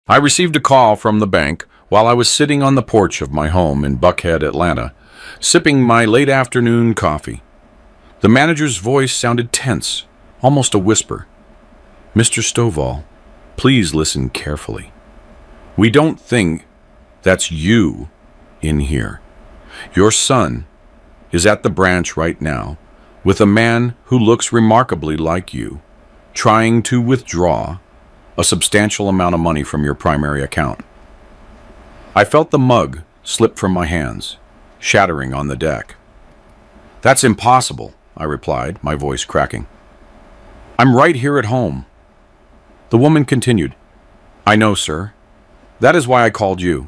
I received a call from the bank while I was sitting on the porch of my home in Buckhead, Atlanta, sipping my late afternoon coffee. The manager's voice sounded tense, almost a whisper. "Mr. Stovall, please listen carefully. We don't think that's you in here. Your son is at the branch right now with a man who looks remarkably like you, trying to withdraw a substantial amount of money from your primary account." I felt the mug slip from my hands, shattering on the deck. "That's impossible," I replied, my voice cracking. "I'm right here at home." The woman continued, "I know, sir. That is why I called you.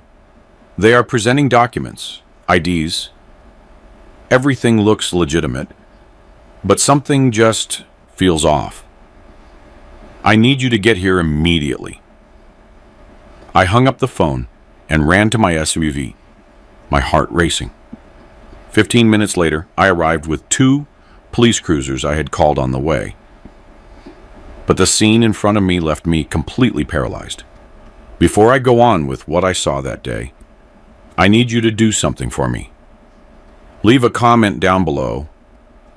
They are presenting documents, IDs. Everything looks legitimate, but something just feels off. I need you to get here immediately." I hung up the phone and ran to my SUV, my heart racing. 15 minutes later, I arrived with 2 police cruisers I had called on the way. But the scene in front of me left me completely paralyzed. Before I go on with what I saw that day, I need you to do something for me. Leave a comment down below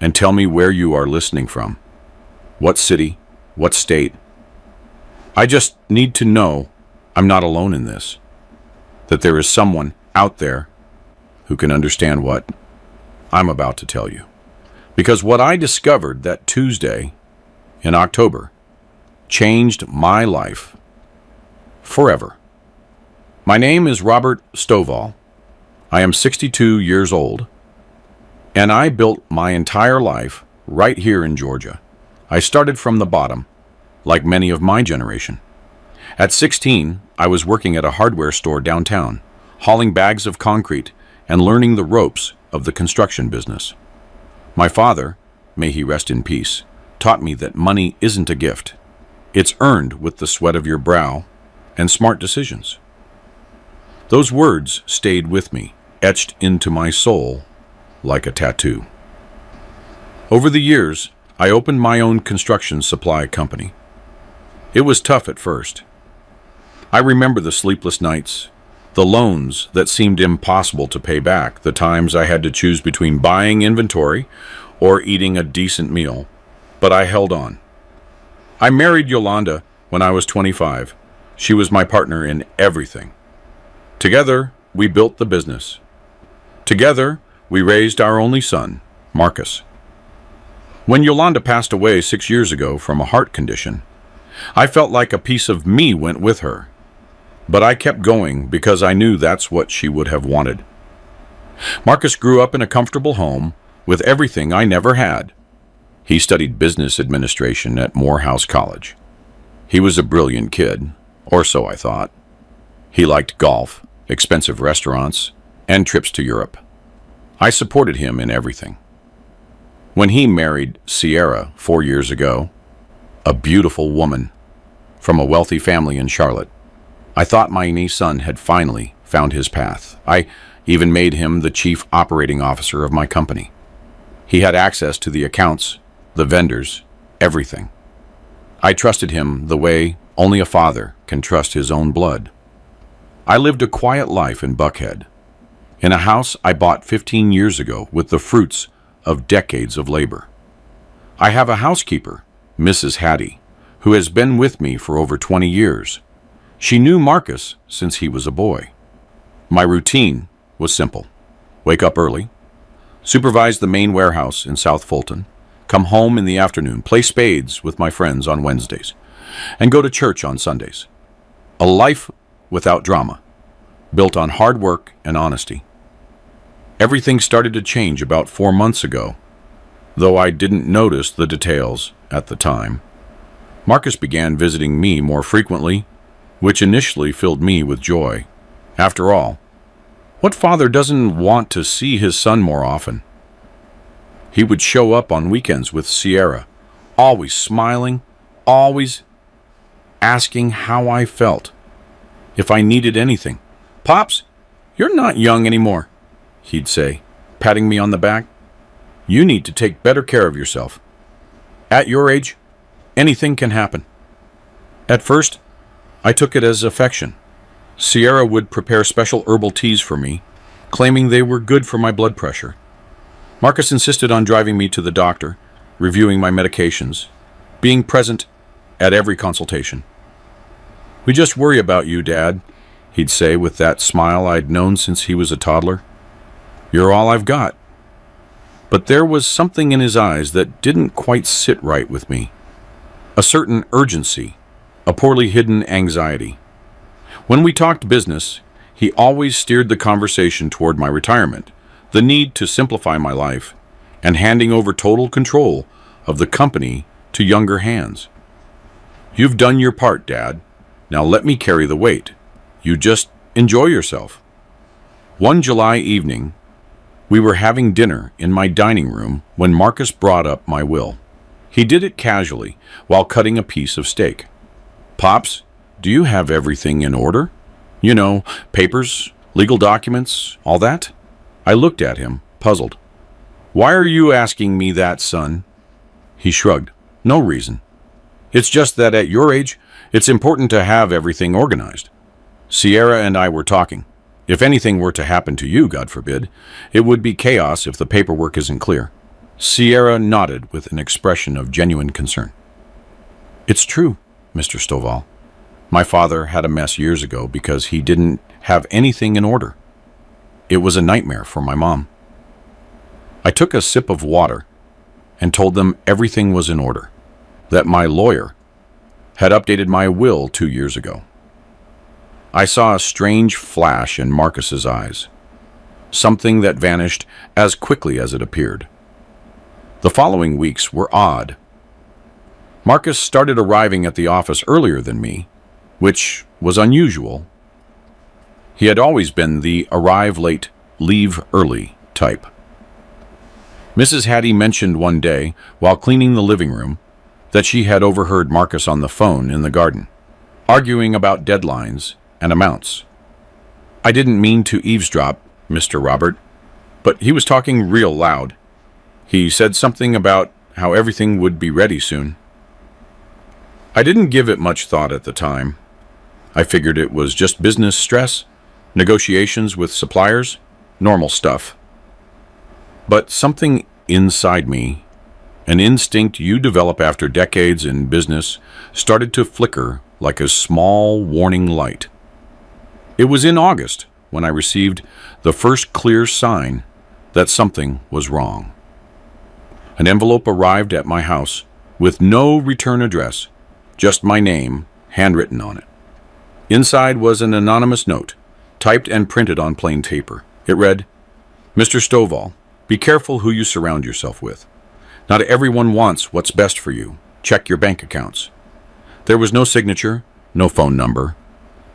and tell me where you are listening from. What city? What state? I just need to know I'm not alone in this, that there is someone out there who can understand what I'm about to tell you. Because what I discovered that Tuesday in October changed my life forever. My name is Robert Stovall. I am 62 years old, and I built my entire life right here in Georgia. I started from the bottom, like many of my generation. At 16, I was working at a hardware store downtown, hauling bags of concrete and learning the ropes of the construction business. My father, may he rest in peace, taught me that money isn't a gift. It's earned with the sweat of your brow and smart decisions. Those words stayed with me, etched into my soul like a tattoo. Over the years, I opened my own construction supply company. It was tough at first. I remember the sleepless nights, the loans that seemed impossible to pay back, the times I had to choose between buying inventory or eating a decent meal, but I held on. I married Yolanda when I was 25. She was my partner in everything. Together, we built the business. Together, we raised our only son, Marcus. When Yolanda passed away 6 years ago from a heart condition, I felt like a piece of me went with her. But I kept going because I knew that's what she would have wanted. Marcus grew up in a comfortable home with everything I never had. He studied business administration at Morehouse College. He was a brilliant kid, or so I thought. He liked golf, expensive restaurants, and trips to Europe. I supported him in everything. When he married Sierra 4 years ago, a beautiful woman from a wealthy family in Charlotte, I thought my only son had finally found his path. I even made him the chief operating officer of my company. He had access to the accounts, the vendors, everything. I trusted him the way only a father can trust his own blood. I lived a quiet life in Buckhead, in a house I bought 15 years ago with the fruits of decades of labor. I have a housekeeper, Mrs. Hattie, who has been with me for over 20 years. She knew Marcus since he was a boy. My routine was simple. Wake up early, supervise the main warehouse in South Fulton, come home in the afternoon, play spades with my friends on Wednesdays, and go to church on Sundays. A life without drama, built on hard work and honesty. Everything started to change about 4 months ago, though I didn't notice the details at the time. Marcus began visiting me more frequently, which initially filled me with joy. After all, what father doesn't want to see his son more often? He would show up on weekends with Sierra, always smiling, always asking how I felt, if I needed anything. "Pops, you're not young anymore," he'd say, patting me on the back. "You need to take better care of yourself. At your age, anything can happen." At first, I took it as affection. Sierra would prepare special herbal teas for me, claiming they were good for my blood pressure. Marcus insisted on driving me to the doctor, reviewing my medications, being present at every consultation. "We just worry about you, Dad," he'd say with that smile I'd known since he was a toddler. "You're all I've got." But there was something in his eyes that didn't quite sit right with me. A certain urgency, a poorly hidden anxiety. When we talked business, he always steered the conversation toward my retirement, the need to simplify my life, and handing over total control of the company to younger hands. "You've done your part, Dad. Now let me carry the weight. You just enjoy yourself." One July evening, we were having dinner in my dining room when Marcus brought up my will. He did it casually while cutting a piece of steak. "Pops, do you have everything in order? You know, papers, legal documents, all that?" I looked at him, puzzled. "Why are you asking me that, son?" He shrugged. "No reason. It's just that at your age, it's important to have everything organized. Sierra and I were talking. If anything were to happen to you, God forbid, it would be chaos if the paperwork isn't clear." Sierra nodded with an expression of genuine concern. "It's true, Mr. Stovall. My father had a mess years ago because he didn't have anything in order. It was a nightmare for my mom." I took a sip of water and told them everything was in order, that my lawyer had updated my will 2 years ago. I saw a strange flash in Marcus's eyes, something that vanished as quickly as it appeared. The following weeks were odd. Marcus started arriving at the office earlier than me, which was unusual. He had always been the arrive late, leave early type. Mrs. Hattie mentioned one day, while cleaning the living room, that she had overheard Marcus on the phone in the garden, arguing about deadlines and amounts. "I didn't mean to eavesdrop, Mr. Robert, but he was talking real loud. He said something about how everything would be ready soon." I didn't give it much thought at the time. I figured it was just business stress, negotiations with suppliers, normal stuff. But something inside me, an instinct you develop after decades in business, started to flicker like a small warning light. It was in August when I received the first clear sign that something was wrong. An envelope arrived at my house with no return address, just my name handwritten on it. Inside was an anonymous note, typed and printed on plain paper. It read, "Mr. Stovall, be careful who you surround yourself with. Not everyone wants what's best for you. Check your bank accounts." There was no signature, no phone number,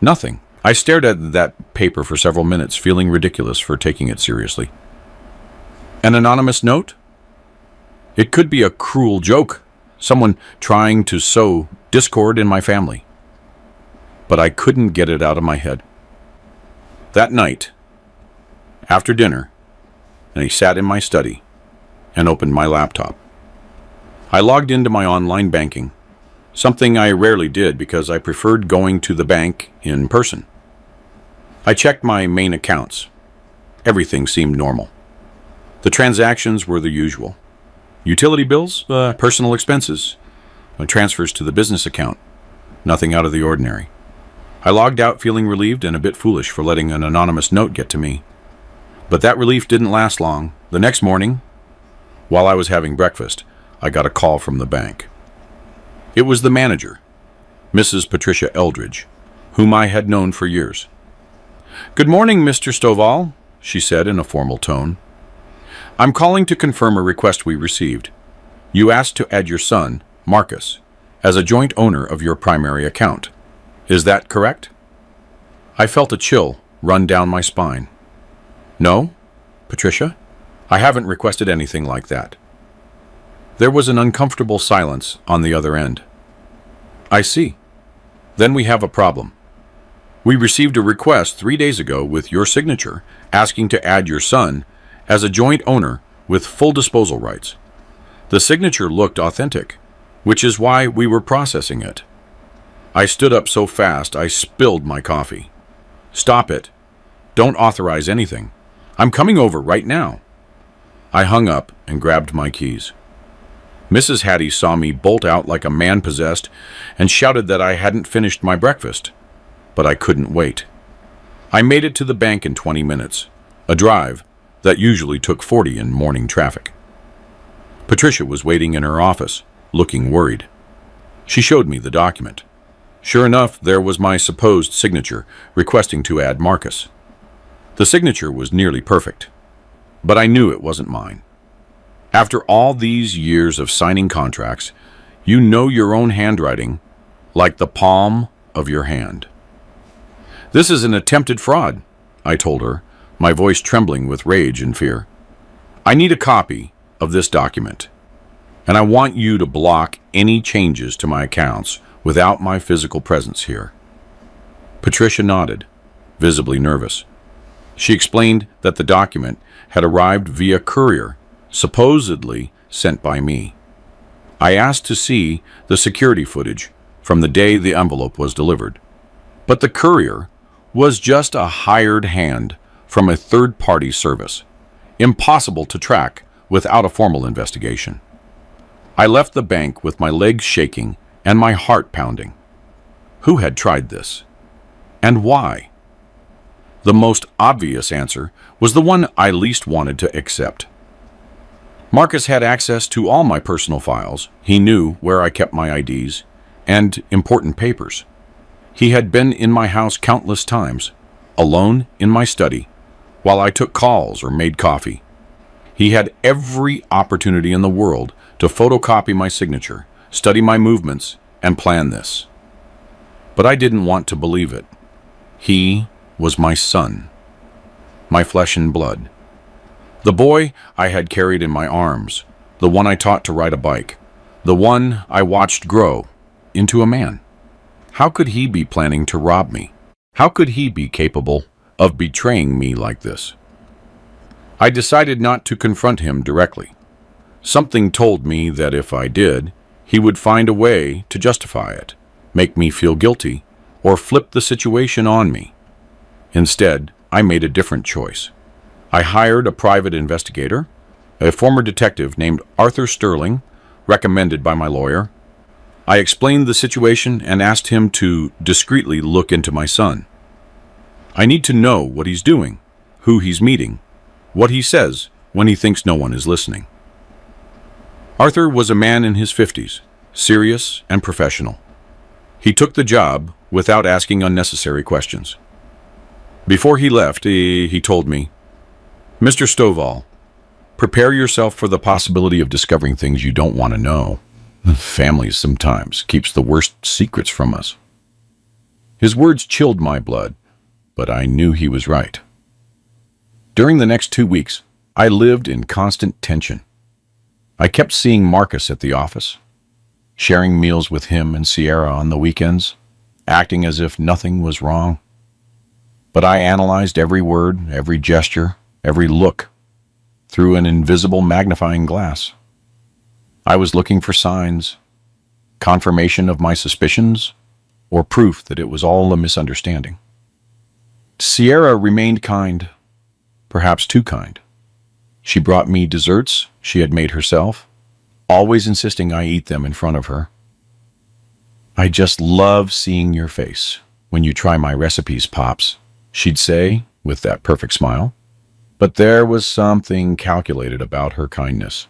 nothing. I stared at that paper for several minutes, feeling ridiculous for taking it seriously. An anonymous note? It could be a cruel joke, someone trying to sow discord in my family. But I couldn't get it out of my head. That night, after dinner, I sat in my study and opened my laptop. I logged into my online banking, something I rarely did because I preferred going to the bank in person. I checked my main accounts. Everything seemed normal. The transactions were the usual. Utility bills, personal expenses, transfers to the business account. Nothing out of the ordinary. I logged out feeling relieved and a bit foolish for letting an anonymous note get to me. But that relief didn't last long. The next morning, while I was having breakfast, I got a call from the bank. It was the manager, Mrs. Patricia Eldridge, whom I had known for years. "Good morning, Mr. Stovall," she said in a formal tone. "I'm calling to confirm a request we received. You asked to add your son, Marcus, as a joint owner of your primary account. Is that correct?" I felt a chill run down my spine. "No, Patricia, I haven't requested anything like that." There was an uncomfortable silence on the other end. "I see. Then we have a problem. We received a request 3 days ago with your signature asking to add your son as a joint owner with full disposal rights. The signature looked authentic, which is why we were processing it. I stood up so fast I spilled my coffee. "Stop it. Don't authorize anything. I'm coming over right now." I hung up and grabbed my keys. Mrs. Hattie saw me bolt out like a man possessed and shouted that I hadn't finished my breakfast. But I couldn't wait. I made it to the bank in 20 minutes, a drive that usually took 40 in morning traffic. Patricia was waiting in her office, looking worried. She showed me the document. Sure enough, there was my supposed signature requesting to add Marcus. The signature was nearly perfect, but I knew it wasn't mine. After all these years of signing contracts, you know your own handwriting like the palm of your hand. "This is an attempted fraud," I told her, my voice trembling with rage and fear. "I need a copy of this document, and I want you to block any changes to my accounts without my physical presence here." Patricia nodded, visibly nervous. She explained that the document had arrived via courier, supposedly sent by me. I asked to see the security footage from the day the envelope was delivered, but the courier was just a hired hand from a third-party service, impossible to track without a formal investigation. I left the bank with my legs shaking and my heart pounding. Who had tried this? And why? The most obvious answer was the one I least wanted to accept. Marcus had access to all my personal files. He knew where I kept my IDs and important papers. He had been in my house countless times, alone in my study, while I took calls or made coffee. He had every opportunity in the world to photocopy my signature, study my movements, and plan this. But I didn't want to believe it. He was my son, my flesh and blood. The boy I had carried in my arms, the one I taught to ride a bike, the one I watched grow into a man. How could he be planning to rob me? How could he be capable of betraying me like this? I decided not to confront him directly. Something told me that if I did, he would find a way to justify it, make me feel guilty, or flip the situation on me. Instead, I made a different choice. I hired a private investigator, a former detective named Arthur Sterling, recommended by my lawyer. I explained the situation and asked him to discreetly look into my son. I need to know what he's doing, who he's meeting, what he says when he thinks no one is listening. Arthur was a man in his 50s, serious and professional. He took the job without asking unnecessary questions. Before he left, he told me, "Mr. Stovall, prepare yourself for the possibility of discovering things you don't want to know. Family sometimes keeps the worst secrets from us." His words chilled my blood, but I knew he was right. During the next 2 weeks, I lived in constant tension. I kept seeing Marcus at the office, sharing meals with him and Sierra on the weekends, acting as if nothing was wrong. But I analyzed every word, every gesture, every look through an invisible magnifying glass. I was looking for signs, confirmation of my suspicions, or proof that it was all a misunderstanding. Sierra remained kind, perhaps too kind. She brought me desserts she had made herself, always insisting I eat them in front of her. "I just love seeing your face when you try my recipes, Pops," she'd say with that perfect smile. But there was something calculated about her kindness,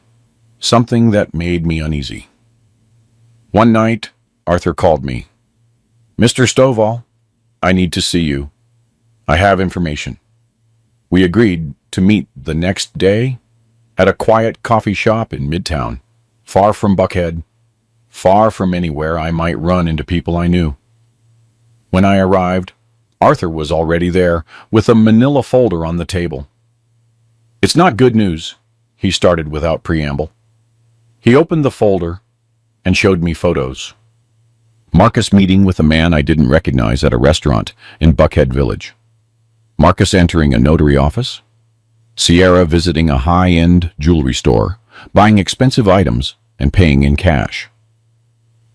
something that made me uneasy. One night, Arthur called me. "Mr. Stovall, I need to see you. I have information." We agreed to meet the next day at a quiet coffee shop in Midtown, far from Buckhead, far from anywhere I might run into people I knew. When I arrived, Arthur was already there, with a manila folder on the table. "It's not good news," he started without preamble. He opened the folder and showed me photos. Marcus meeting with a man I didn't recognize at a restaurant in Buckhead Village. Marcus entering a notary office. Sierra visiting a high-end jewelry store, buying expensive items and paying in cash.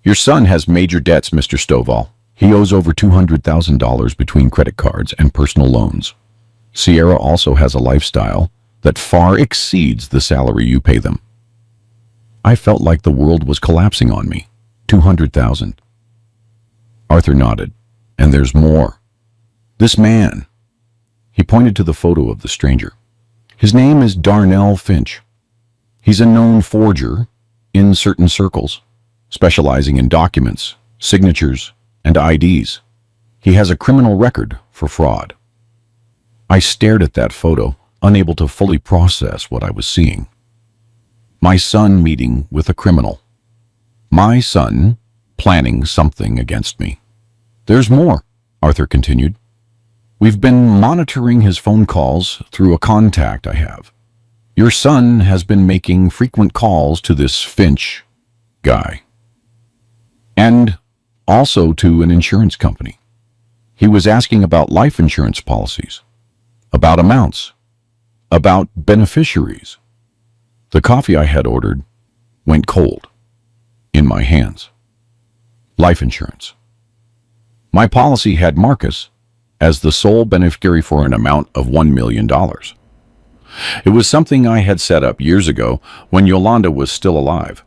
"Your son has major debts, Mr. Stovall," He owes over $200,000 between credit cards and personal loans. Sierra also has a lifestyle that far exceeds the salary you pay them. I felt like the world was collapsing on me. 200,000. Arthur nodded. And there's more. This man. He pointed to the photo of the stranger. His name is Darnell Finch. He's a known forger in certain circles, specializing in documents, signatures, and IDs. He has a criminal record for fraud. I stared at that photo, unable to fully process what I was seeing. My son meeting with a criminal. My son planning something against me. There's more, Arthur continued. We've been monitoring his phone calls through a contact I have. Your son has been making frequent calls to this Finch guy. And also to an insurance company. He was asking about life insurance policies, about amounts, about beneficiaries. The coffee I had ordered went cold in my hands. Life insurance. My policy had Marcus as the sole beneficiary for an amount of $1 million. It was something I had set up years ago when Yolanda was still alive,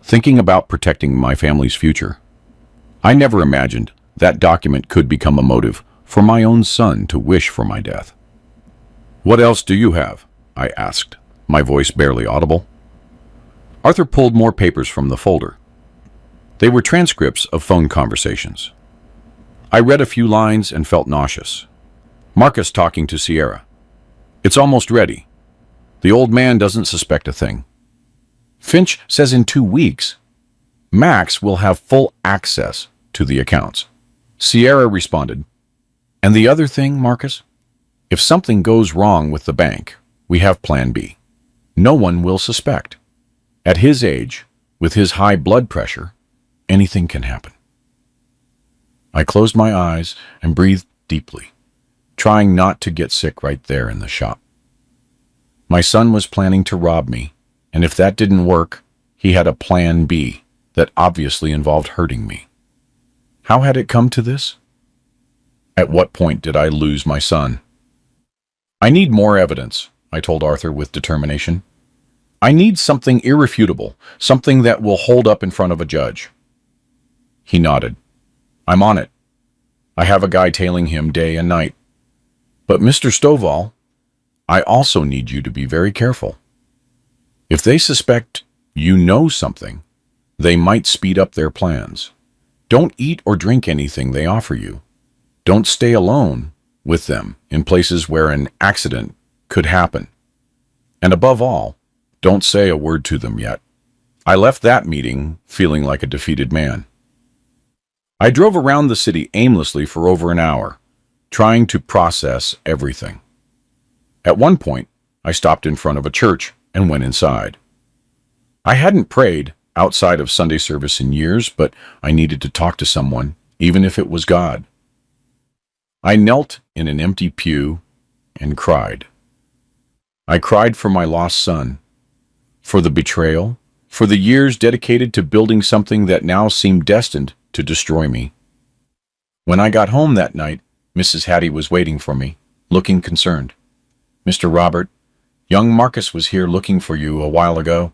thinking about protecting my family's future. I never imagined that document could become a motive for my own son to wish for my death. What else do you have? I asked, my voice barely audible. Arthur pulled more papers from the folder. They were transcripts of phone conversations. I read a few lines and felt nauseous. Marcus talking to Sierra. It's almost ready. The old man doesn't suspect a thing. Finch says in 2 weeks, Max will have full access to the accounts. Sierra responded, and the other thing, Marcus? If something goes wrong with the bank, we have Plan B. No one will suspect. At his age, with his high blood pressure, anything can happen. I closed my eyes and breathed deeply, trying not to get sick right there in the shop. My son was planning to rob me, and if that didn't work, he had a Plan B that obviously involved hurting me. How had it come to this? At what point did I lose my son? I need more evidence, I told Arthur with determination. I need something irrefutable, something that will hold up in front of a judge. He nodded. I'm on it. I have a guy tailing him day and night. But Mr. Stovall, I also need you to be very careful. If they suspect you know something, they might speed up their plans. Don't eat or drink anything they offer you. Don't stay alone with them in places where an accident could happen. And above all, don't say a word to them yet. I left that meeting feeling like a defeated man. I drove around the city aimlessly for over an hour, trying to process everything. At one point, I stopped in front of a church and went inside. I hadn't prayed outside of Sunday service in years, but I needed to talk to someone, even if it was God. I knelt in an empty pew and cried. I cried for my lost son, for the betrayal, for the years dedicated to building something that now seemed destined to destroy me. When I got home that night, Mrs. Hattie was waiting for me, looking concerned. Mr. Robert, young Marcus was here looking for you a while ago.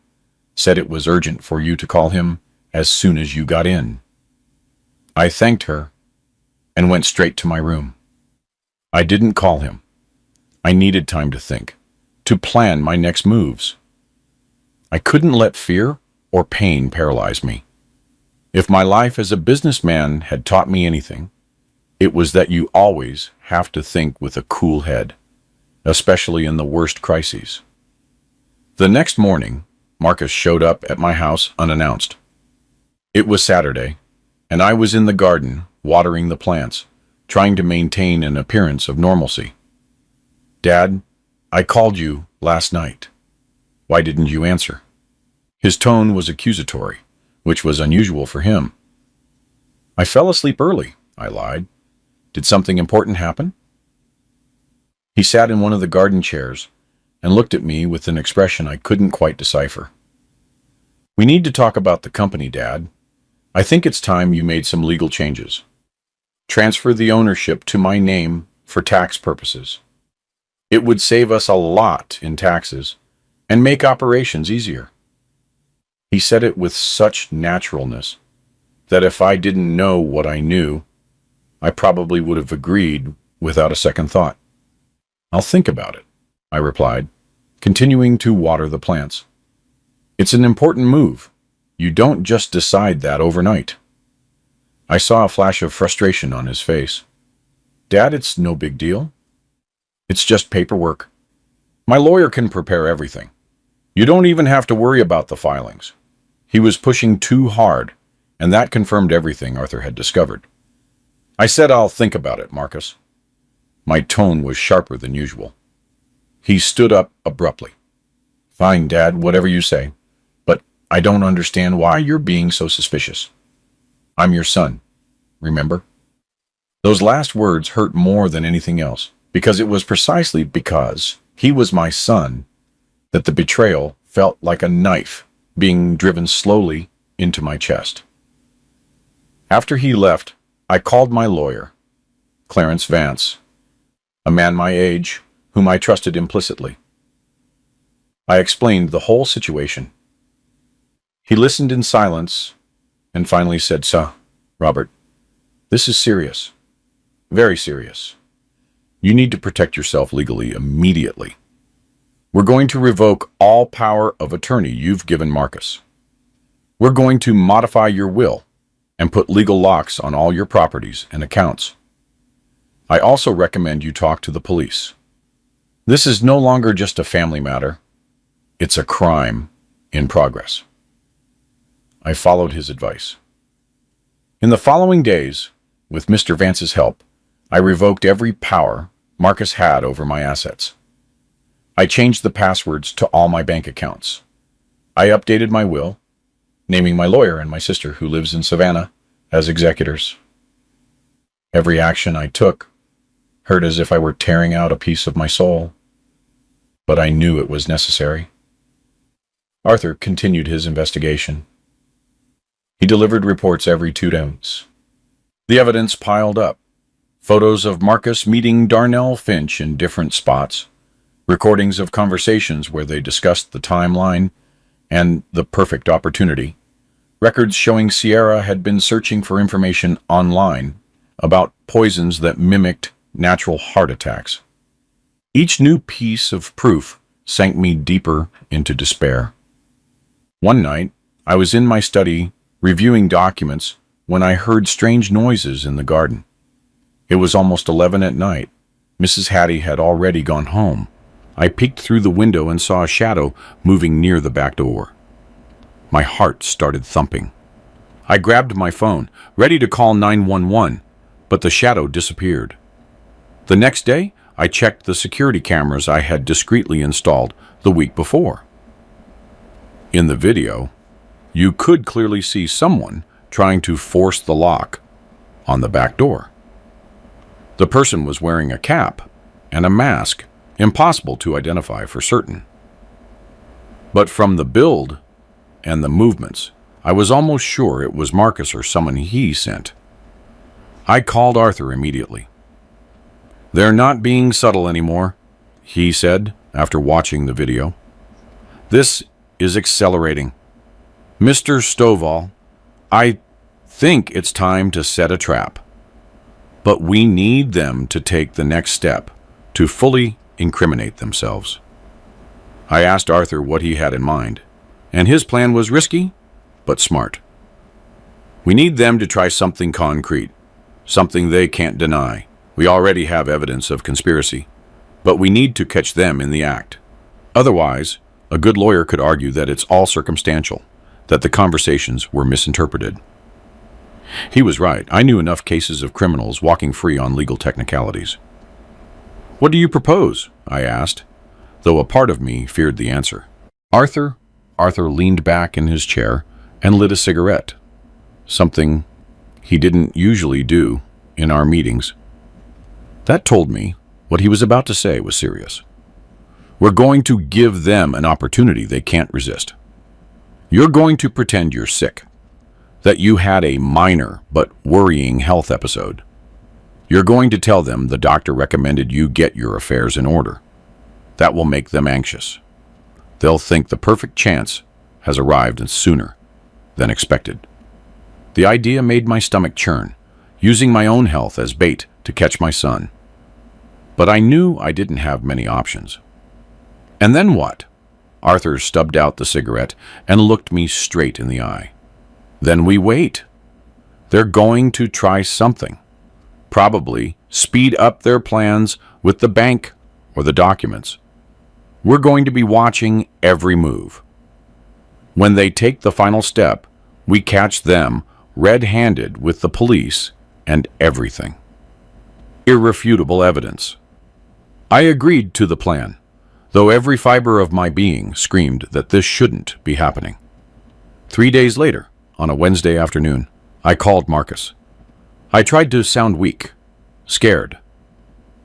Said it was urgent for you to call him as soon as you got in. I thanked her and went straight to my room. I didn't call him. I needed time to think, to plan my next moves. I couldn't let fear or pain paralyze me. If my life as a businessman had taught me anything, it was that you always have to think with a cool head, especially in the worst crises. The next morning, Marcus showed up at my house unannounced. It was Saturday, and I was in the garden watering the plants, trying to maintain an appearance of normalcy. Dad, I called you last night. Why didn't you answer? His tone was accusatory, which was unusual for him. I fell asleep early, I lied. Did something important happen? He sat in one of the garden chairs and looked at me with an expression I couldn't quite decipher. We need to talk about the company, Dad. I think it's time you made some legal changes. transfer the ownership to my name for tax purposes. It would save us a lot in taxes and make operations easier. He said it with such naturalness that if I didn't know what I knew, I probably would have agreed without a second thought. I'll think about it, I replied, continuing to water the plants. It's an important move. You don't just decide that overnight. I saw a flash of frustration on his face. Dad, it's no big deal. It's just paperwork. My lawyer can prepare everything. You don't even have to worry about the filings. He was pushing too hard, and that confirmed everything Arthur had discovered. I said I'll think about it, Marcus. My tone was sharper than usual. He stood up abruptly. Fine, Dad, whatever you say, but I don't understand why you're being so suspicious. I'm your son, remember? Those last words hurt more than anything else, because it was precisely because he was my son that the betrayal felt like a knife being driven slowly into my chest. After he left, I called my lawyer, Clarence Vance, a man my age whom I trusted implicitly. I explained the whole situation. He listened in silence and finally said, "Sir, Robert, this is serious, very serious. You need to protect yourself legally immediately. We're going to revoke all power of attorney you've given Marcus. We're going to modify your will and put legal locks on all your properties and accounts. I also recommend you talk to the police. This is no longer just a family matter. It's a crime in progress." I followed his advice. In the following days, with Mr. Vance's help, I revoked every power Marcus had over my assets. I changed the passwords to all my bank accounts. I updated my will, naming my lawyer and my sister, who lives in Savannah, as executors. Every action I took hurt as if I were tearing out a piece of my soul, but I knew it was necessary. Arthur continued his investigation. He delivered reports every 2 days. The evidence piled up. Photos of Marcus meeting Darnell Finch in different spots, recordings of conversations where they discussed the timeline and the perfect opportunity, records showing Sierra had been searching for information online about poisons that mimicked natural heart attacks. Each new piece of proof sank me deeper into despair. One night, I was in my study reviewing documents when I heard strange noises in the garden. It was almost 11 at night. Mrs. Hattie had already gone home. I peeked through the window and saw a shadow moving near the back door. My heart started thumping. I grabbed my phone, ready to call 911, but the shadow disappeared. The next day, I checked the security cameras I had discreetly installed the week before. In the video, you could clearly see someone trying to force the lock on the back door. The person was wearing a cap and a mask, impossible to identify for certain. But from the build and the movements, I was almost sure it was Marcus or someone he sent. I called Arthur immediately. "They're not being subtle anymore," he said after watching the video. "This is accelerating. Mr. Stovall, I think it's time to set a trap. But we need them to take the next step to fully incriminate themselves." I asked Arthur what he had in mind, and his plan was risky, but smart. "We need them to try something concrete, something they can't deny. We already have evidence of conspiracy, but we need to catch them in the act. Otherwise, a good lawyer could argue that it's all circumstantial, that the conversations were misinterpreted." He was right. I knew enough cases of criminals walking free on legal technicalities. "What do you propose?" I asked, though a part of me feared the answer. Arthur leaned back in his chair and lit a cigarette, something he didn't usually do in our meetings. That told me what he was about to say was serious. "We're going to give them an opportunity they can't resist. You're going to pretend you're sick, that you had a minor but worrying health episode. You're going to tell them the doctor recommended you get your affairs in order. That will make them anxious. They'll think the perfect chance has arrived sooner than expected. The idea made my stomach churn, using my own health as bait to catch my son. But I knew I didn't have many options. And then what? Arthur stubbed out the cigarette and looked me straight in the eye. Then we wait. They're going to try something. Probably speed up their plans with the bank or the documents. We're going to be watching every move. When they take the final step, we catch them red-handed with the police and everything. Irrefutable evidence. I agreed to the plan, though every fiber of my being screamed that this shouldn't be happening. 3 days later, on a Wednesday afternoon, I called Marcus. I tried to sound weak, scared.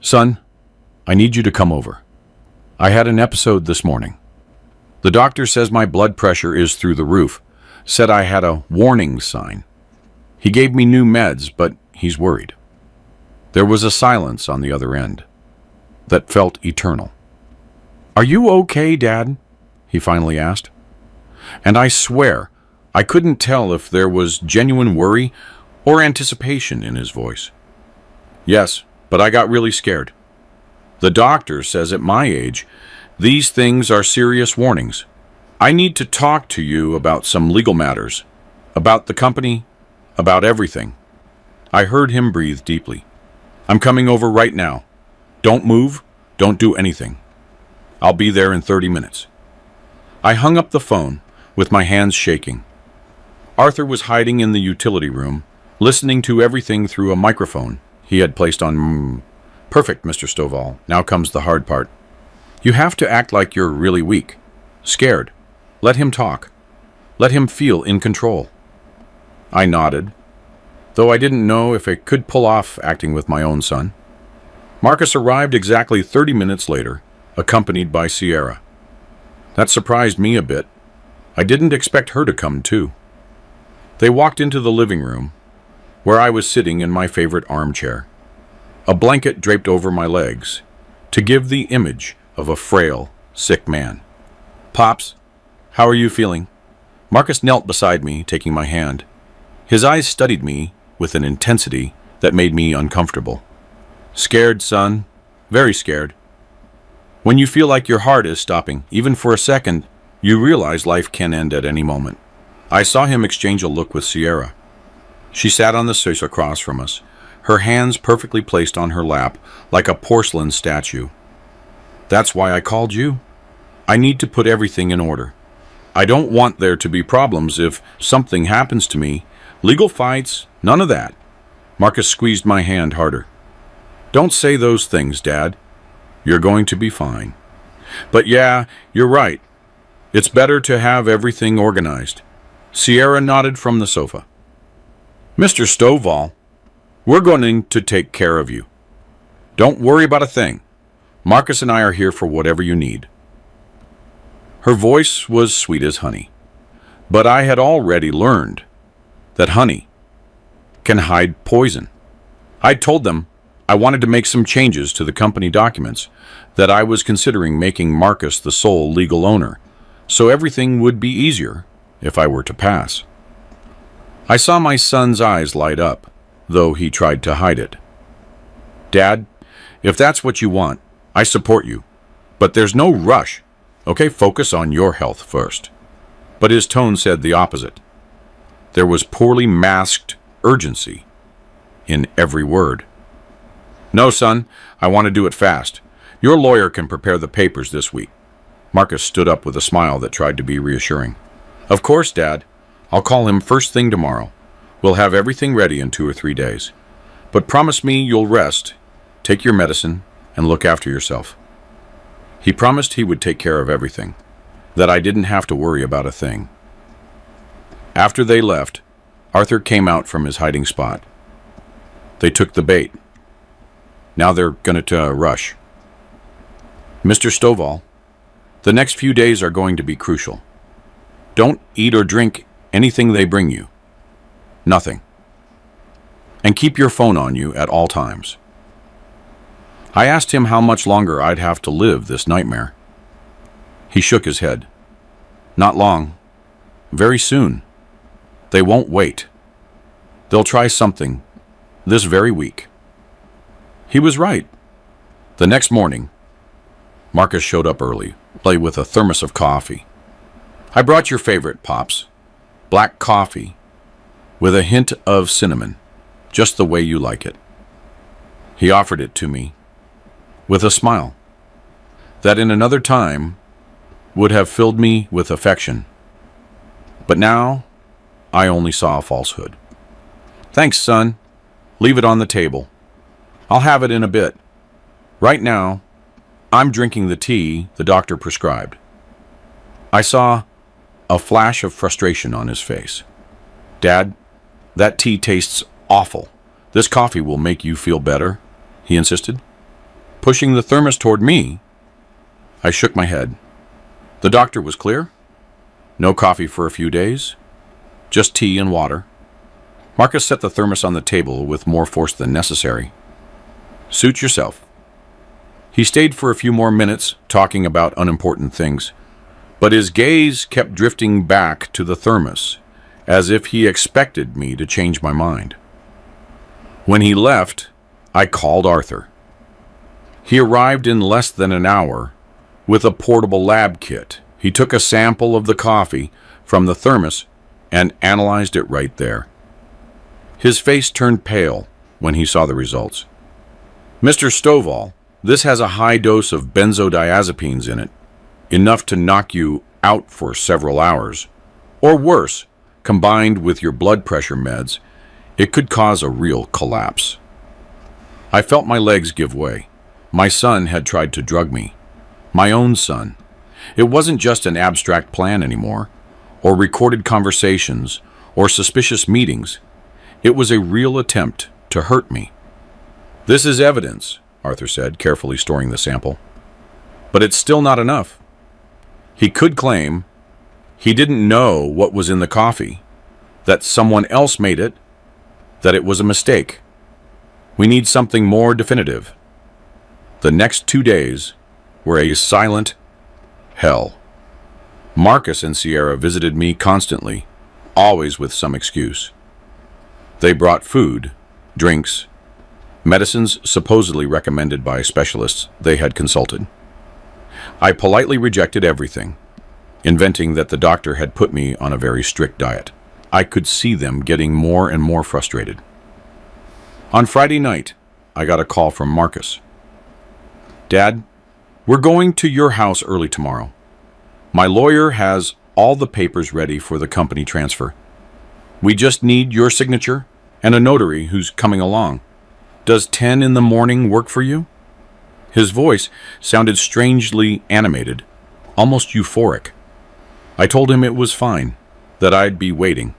Son, I need you to come over. I had an episode this morning. The doctor says my blood pressure is through the roof, said I had a warning sign. He gave me new meds, but he's worried. There was a silence on the other end that felt eternal. Are you okay, Dad? He finally asked. And I swear, I couldn't tell if there was genuine worry or anticipation in his voice. Yes, but I got really scared. The doctor says at my age, these things are serious warnings. I need to talk to you about some legal matters, about the company, about everything. I heard him breathe deeply. I'm coming over right now. Don't move, don't do anything. I'll be there in 30 minutes. I hung up the phone with my hands shaking. Arthur was hiding in the utility room, listening to everything through a microphone he had placed on. Perfect, Mr. Stovall. Now comes the hard part. You have to act like you're really weak, scared. Let him talk. Let him feel in control. I nodded, though I didn't know if I could pull off acting with my own son. Marcus arrived exactly 30 minutes later, accompanied by Sierra. That surprised me a bit. I didn't expect her to come, too. They walked into the living room, where I was sitting in my favorite armchair, a blanket draped over my legs, to give the image of a frail, sick man. Pops, how are you feeling? Marcus knelt beside me, taking my hand. His eyes studied me with an intensity that made me uncomfortable. Scared, son. Very scared. When you feel like your heart is stopping, even for a second, you realize life can end at any moment. I saw him exchange a look with Sierra. She sat on the sofa across from us, her hands perfectly placed on her lap like a porcelain statue. That's why I called you. I need to put everything in order. I don't want there to be problems if something happens to me. Legal fights, none of that. Marcus squeezed my hand harder. Don't say those things, Dad. You're going to be fine. But yeah, you're right. It's better to have everything organized. Sierra nodded from the sofa. Mr. Stovall, we're going to take care of you. Don't worry about a thing. Marcus and I are here for whatever you need. Her voice was sweet as honey, but I had already learned that honey can hide poison. I told them I wanted to make some changes to the company documents, that I was considering making Marcus the sole legal owner, so everything would be easier if I were to pass. I saw my son's eyes light up, though he tried to hide it. Dad, if that's what you want, I support you, but there's no rush. Okay, focus on your health first. But his tone said the opposite. There was poorly masked urgency in every word. No, son, I want to do it fast. Your lawyer can prepare the papers this week. Marcus stood up with a smile that tried to be reassuring. Of course, Dad. I'll call him first thing tomorrow. We'll have everything ready in 2 or 3 days. But promise me you'll rest, take your medicine, and look after yourself. He promised he would take care of everything, that I didn't have to worry about a thing. After they left, Arthur came out from his hiding spot. They took the bait. Now they're going to rush. Mr. Stovall, the next few days are going to be crucial. Don't eat or drink anything they bring you. Nothing. and keep your phone on you at all times. I asked him how much longer I'd have to live this nightmare. He shook his head. Not long. Very soon. They won't wait. They'll try something this very week. He was right. The next morning, Marcus showed up early, with a thermos of coffee. I brought your favorite, Pops. Black coffee with a hint of cinnamon, just the way you like it. He offered it to me with a smile that in another time would have filled me with affection. But now I only saw a falsehood. Thanks, son. Leave it on the table. I'll have it in a bit. Right now, I'm drinking the tea the doctor prescribed. I saw a flash of frustration on his face. Dad, that tea tastes awful. This coffee will make you feel better, he insisted. Pushing the thermos toward me, I shook my head. The doctor was clear. No coffee for a few days. Just tea and water. Marcus set the thermos on the table with more force than necessary. Suit yourself. He stayed for a few more minutes, talking about unimportant things, but his gaze kept drifting back to the thermos, as if he expected me to change my mind. When he left, I called Arthur. He arrived in less than an hour with a portable lab kit. He took a sample of the coffee from the thermos and analyzed it right there. His face turned pale when he saw the results. Mr. Stovall, this has a high dose of benzodiazepines in it, enough to knock you out for several hours. Or worse, combined with your blood pressure meds, it could cause a real collapse. I felt my legs give way. My son had tried to drug me. My own son. It wasn't just an abstract plan anymore, or recorded conversations, or suspicious meetings. It was a real attempt to hurt me. This is evidence, Arthur said, carefully storing the sample. But it's still not enough. He could claim he didn't know what was in the coffee, that someone else made it, that it was a mistake. We need something more definitive. The next 2 days were a silent hell. Marcus and Sierra visited me constantly, always with some excuse. They brought food, drinks, medicines supposedly recommended by specialists they had consulted. I politely rejected everything, inventing that the doctor had put me on a very strict diet. I could see them getting more and more frustrated. On Friday night, I got a call from Marcus. Dad, we're going to your house early tomorrow. My lawyer has all the papers ready for the company transfer. We just need your signature and a notary who's coming along. Does 10 in the morning work for you? His voice sounded strangely animated, almost euphoric. I told him it was fine, that I'd be waiting.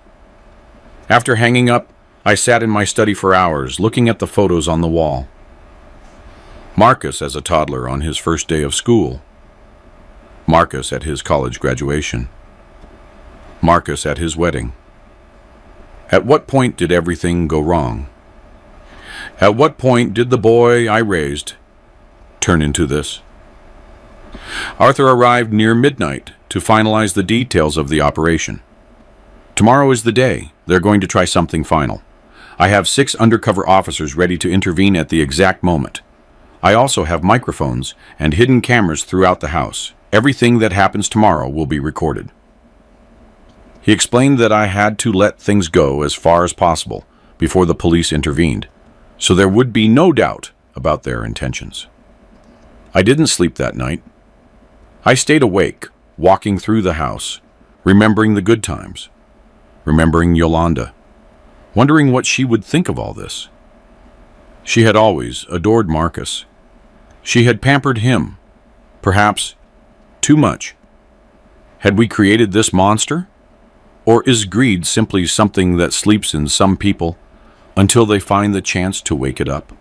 After hanging up, I sat in my study for hours, looking at the photos on the wall. Marcus as a toddler on his first day of school. Marcus at his college graduation. Marcus at his wedding. At what point did everything go wrong? At what point did the boy I raised turn into this? Arthur arrived near midnight to finalize the details of the operation. Tomorrow is the day. They're going to try something final. I have 6 undercover officers ready to intervene at the exact moment. I also have microphones and hidden cameras throughout the house. Everything that happens tomorrow will be recorded. He explained that I had to let things go as far as possible before the police intervened, so there would be no doubt about their intentions. I didn't sleep that night. I stayed awake, walking through the house, remembering the good times, remembering Yolanda, wondering what she would think of all this. She had always adored Marcus. She had pampered him, perhaps too much. Had we created this monster? Or is greed simply something that sleeps in some people until they find the chance to wake it up?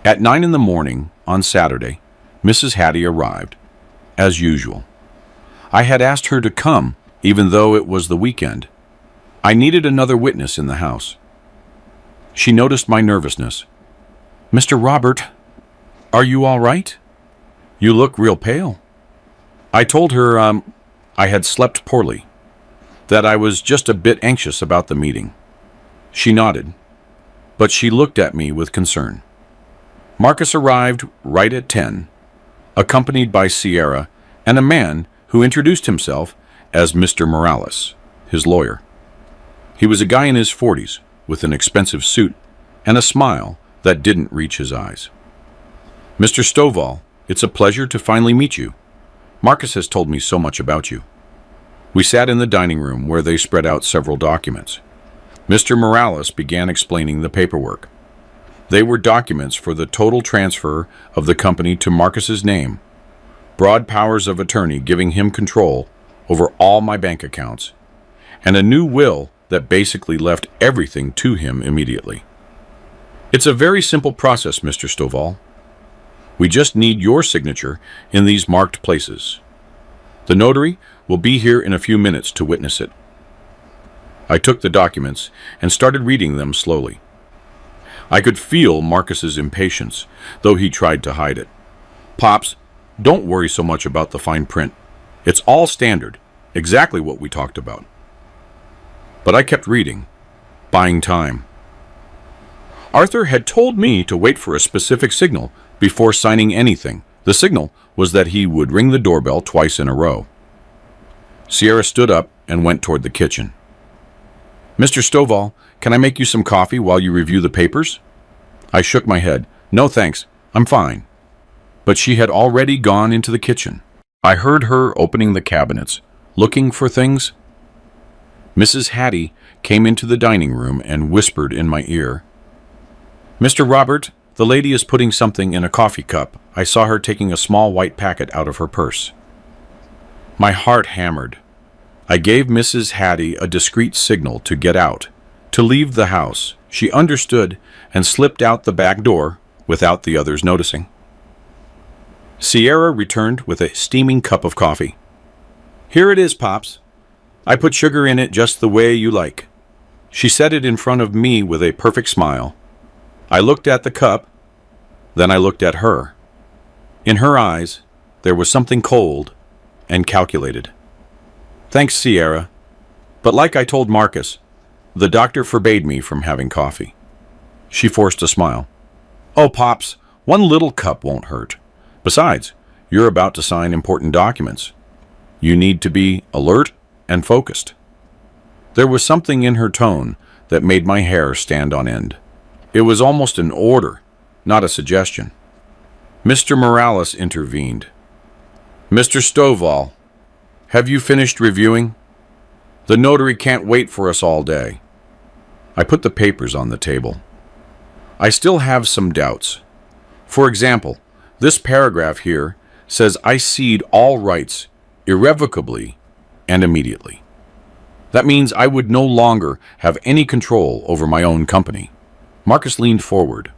At 9 in the morning on Saturday, Mrs. Hattie arrived, as usual. I had asked her to come, even though it was the weekend. I needed another witness in the house. She noticed my nervousness. "Mr. Robert, are you all right? You look real pale." I told her I had slept poorly, that I was just a bit anxious about the meeting. She nodded, but she looked at me with concern. Marcus arrived right at 10, accompanied by Sierra and a man who introduced himself as Mr. Morales, his lawyer. He was a guy in his 40s with an expensive suit and a smile that didn't reach his eyes. "Mr. Stovall, it's a pleasure to finally meet you. Marcus has told me so much about you." We sat in the dining room where they spread out several documents. Mr. Morales began explaining the paperwork. They were documents for the total transfer of the company to Marcus's name, broad powers of attorney giving him control over all my bank accounts, and a new will that basically left everything to him immediately. "It's a very simple process, Mr. Stovall. We just need your signature in these marked places. The notary will be here in a few minutes to witness it." I took the documents and started reading them slowly. I could feel Marcus's impatience, though he tried to hide it. "Pops, don't worry so much about the fine print. It's all standard, exactly what we talked about." But I kept reading, buying time. Arthur had told me to wait for a specific signal before signing anything. The signal was that he would ring the doorbell twice in a row. Sierra stood up and went toward the kitchen. "Mr. Stovall, can I make you some coffee while you review the papers?" I shook my head. "No thanks, I'm fine." But she had already gone into the kitchen. I heard her opening the cabinets, looking for things. Mrs. Hattie came into the dining room and whispered in my ear, "Mr. Robert, the lady is putting something in a coffee cup." I saw her taking a small white packet out of her purse. My heart hammered. I gave Mrs. Hattie a discreet signal to get out, to leave the house. She understood and slipped out the back door without the others noticing. Sierra returned with a steaming cup of coffee. "Here it is, Pops. I put sugar in it just the way you like." She set it in front of me with a perfect smile. I looked at the cup, then I looked at her. In her eyes, there was something cold and calculated. "Thanks, Sierra. But like I told Marcus, the doctor forbade me from having coffee." She forced a smile. "Oh, Pops, one little cup won't hurt. Besides, you're about to sign important documents. You need to be alert and focused." There was something in her tone that made my hair stand on end. It was almost an order, not a suggestion. Mr. Morales intervened. "Mr. Stovall, have you finished reviewing? The notary can't wait for us all day." I put the papers on the table. I still have some doubts. For example, this paragraph here says I cede all rights irrevocably and immediately. That means I would no longer have any control over my own company. Marcus leaned forward.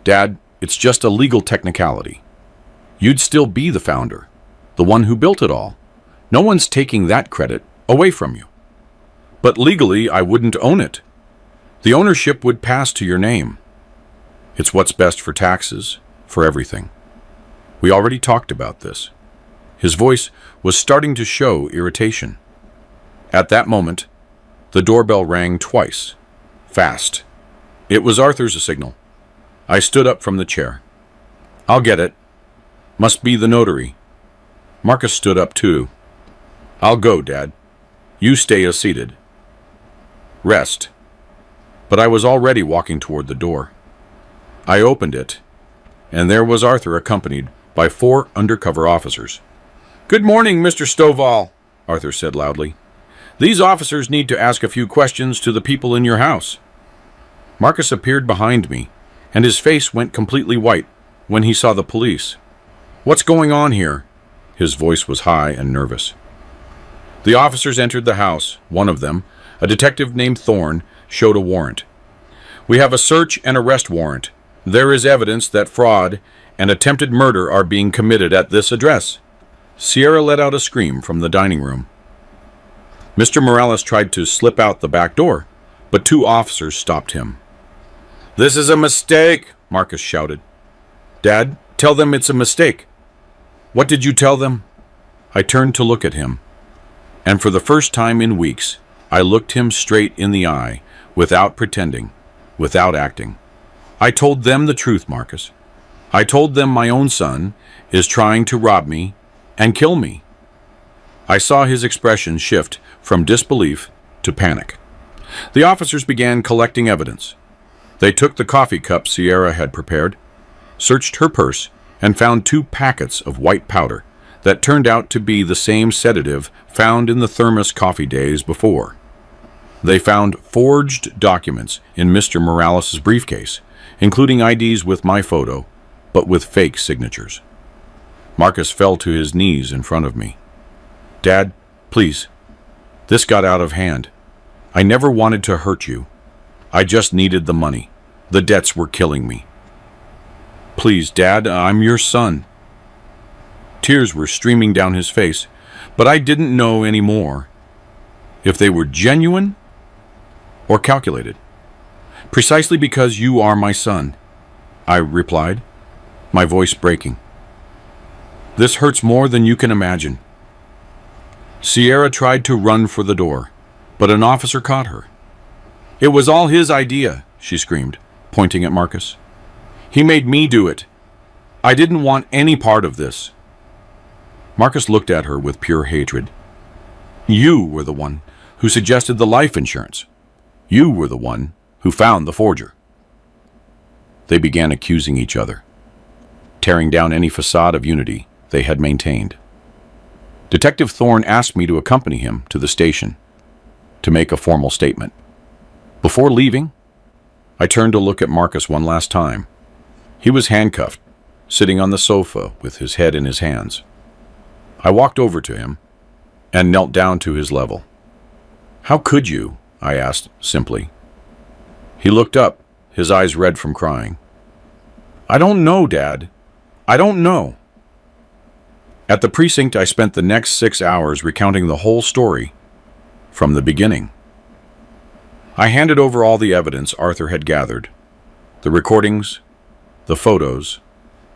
"Dad, it's just a legal technicality. You'd still be the founder, the one who built it all. No one's taking that credit away from you. But legally, I wouldn't own it. The ownership would pass to your name. It's what's best for taxes, for everything. We already talked about this." His voice was starting to show irritation. At that moment, the doorbell rang twice, fast. It was Arthur's signal. I stood up from the chair. "I'll get it. Must be the notary." Marcus stood up too. "I'll go, Dad. You stay seated. Rest." But I was already walking toward the door. I opened it, and there was Arthur accompanied by 4 undercover officers. "Good morning, Mr. Stovall," Arthur said loudly. "These officers need to ask a few questions to the people in your house." Marcus appeared behind me, and his face went completely white when he saw the police. "What's going on here?" His voice was high and nervous. The officers entered the house. One of them, a detective named Thorne, showed a warrant. "We have a search and arrest warrant. There is evidence that fraud and attempted murder are being committed at this address." Sierra let out a scream from the dining room. Mr. Morales tried to slip out the back door, but 2 officers stopped him. "This is a mistake," Marcus shouted. "Dad, tell them it's a mistake." "What did you tell them?" I turned to look at him, and for the first time in weeks, I looked him straight in the eye, without pretending, without acting. "I told them the truth, Marcus. I told them my own son is trying to rob me and kill me." I saw his expression shift from disbelief to panic. The officers began collecting evidence. They took the coffee cup Sierra had prepared, searched her purse, and found 2 packets of white powder that turned out to be the same sedative found in the thermos coffee days before. They found forged documents in Mr. Morales' briefcase, including IDs with my photo, but with fake signatures. Marcus fell to his knees in front of me. "Dad, please. This got out of hand. I never wanted to hurt you. I just needed the money. The debts were killing me. Please, Dad, I'm your son." Tears were streaming down his face, but I didn't know any more if they were genuine or calculated. "Precisely because you are my son," I replied, my voice breaking. "This hurts more than you can imagine." Sierra tried to run for the door, but an officer caught her. "It was all his idea," she screamed, pointing at Marcus. "He made me do it. I didn't want any part of this." Marcus looked at her with pure hatred. "You were the one who suggested the life insurance. You were the one who found the forger." They began accusing each other, tearing down any facade of unity they had maintained. Detective Thorne asked me to accompany him to the station to make a formal statement. Before leaving, I turned to look at Marcus one last time. He was handcuffed, sitting on the sofa with his head in his hands. I walked over to him and knelt down to his level. "How could you?" I asked simply. He looked up, his eyes red from crying. "I don't know, Dad. I don't know." At the precinct, I spent the next 6 hours recounting the whole story from the beginning. I handed over all the evidence Arthur had gathered, the recordings, the photos,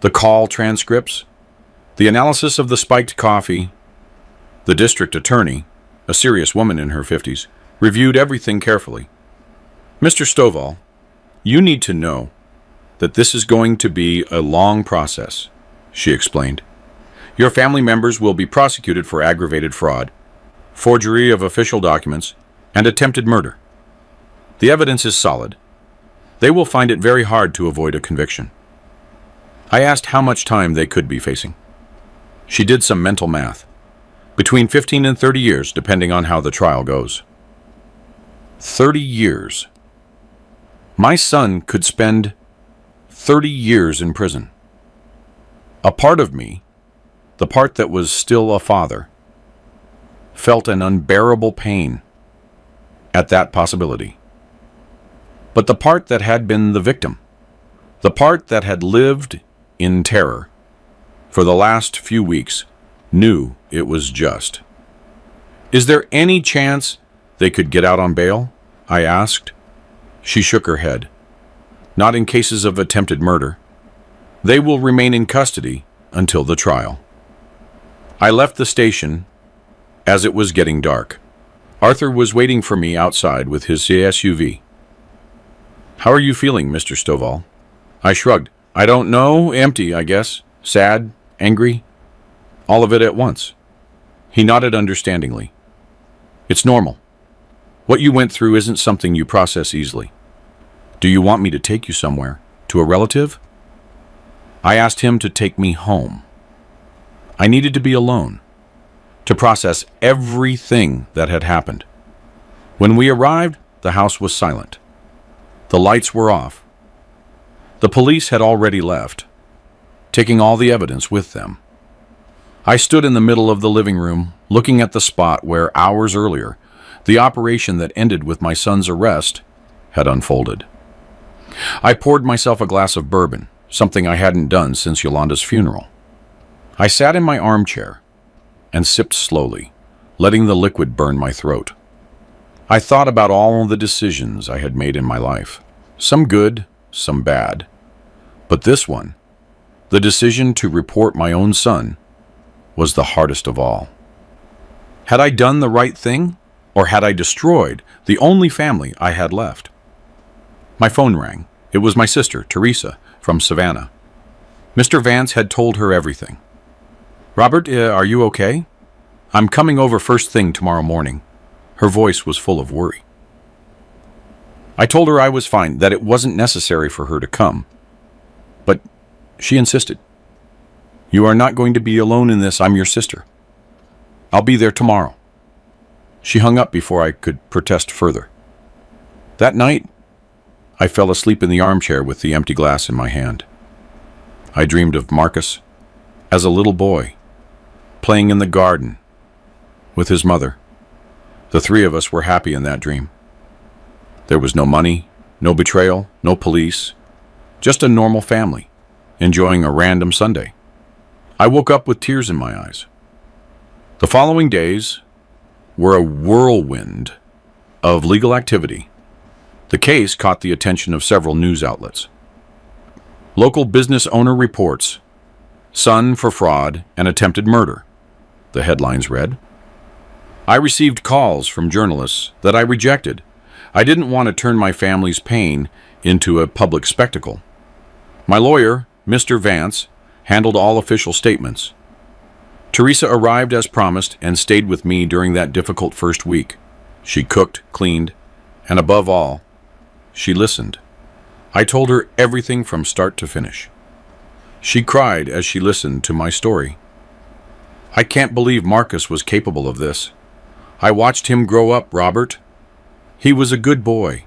the call transcripts, the analysis of the spiked coffee. The district attorney, a serious woman in her 50s, reviewed everything carefully. "Mr. Stovall, you need to know that this is going to be a long process," she explained. "Your family members will be prosecuted for aggravated fraud, forgery of official documents, and attempted murder. The evidence is solid. They will find it very hard to avoid a conviction." I asked how much time they could be facing. She did some mental math. Between 15 and 30 years, depending on how the trial goes. 30 years. My son could spend 30 years in prison. A part of me, the part that was still a father, felt an unbearable pain at that possibility. But the part that had been the victim, the part that had lived in terror for the last few weeks, knew it was just. "Is there any chance they could get out on bail?" I asked. She shook her head. "Not in cases of attempted murder. They will remain in custody until the trial." I left the station as it was getting dark. Arthur was waiting for me outside with his SUV. "How are you feeling, Mr. Stovall?" I shrugged. "I don't know. Empty, I guess. Sad, angry. All of it at once." He nodded understandingly. "It's normal. What you went through isn't something you process easily. Do you want me to take you somewhere? To a relative?" I asked him to take me home. I needed to be alone, to process everything that had happened. When we arrived, the house was silent. The lights were off. The police had already left, taking all the evidence with them. I stood in the middle of the living room, looking at the spot where, hours earlier, the operation that ended with my son's arrest had unfolded. I poured myself a glass of bourbon, something I hadn't done since Yolanda's funeral. I sat in my armchair and sipped slowly, letting the liquid burn my throat. I thought about all the decisions I had made in my life, some good, some bad. But this one, the decision to report my own son, was the hardest of all. Had I done the right thing, or had I destroyed the only family I had left? My phone rang. It was my sister, Teresa, from Savannah. Mr. Vance had told her everything. "Robert, are you okay? I'm coming over first thing tomorrow morning." Her voice was full of worry. I told her I was fine, that it wasn't necessary for her to come. But she insisted. "You are not going to be alone in this. I'm your sister. I'll be there tomorrow." She hung up before I could protest further. That night, I fell asleep in the armchair with the empty glass in my hand. I dreamed of Marcus as a little boy, playing in the garden with his mother. The three of us were happy in that dream. There was no money, no betrayal, no police, just a normal family, enjoying a random Sunday. I woke up with tears in my eyes. The following days were a whirlwind of legal activity. The case caught the attention of several news outlets. Local business owner reports, "Son for fraud and attempted murder," the headlines read. I received calls from journalists that I rejected. I didn't want to turn my family's pain into a public spectacle. My lawyer, Mr. Vance, handled all official statements. Teresa arrived as promised and stayed with me during that difficult first week. She cooked, cleaned, and above all, she listened. I told her everything from start to finish. She cried as she listened to my story. "I can't believe Marcus was capable of this. I watched him grow up, Robert. He was a good boy."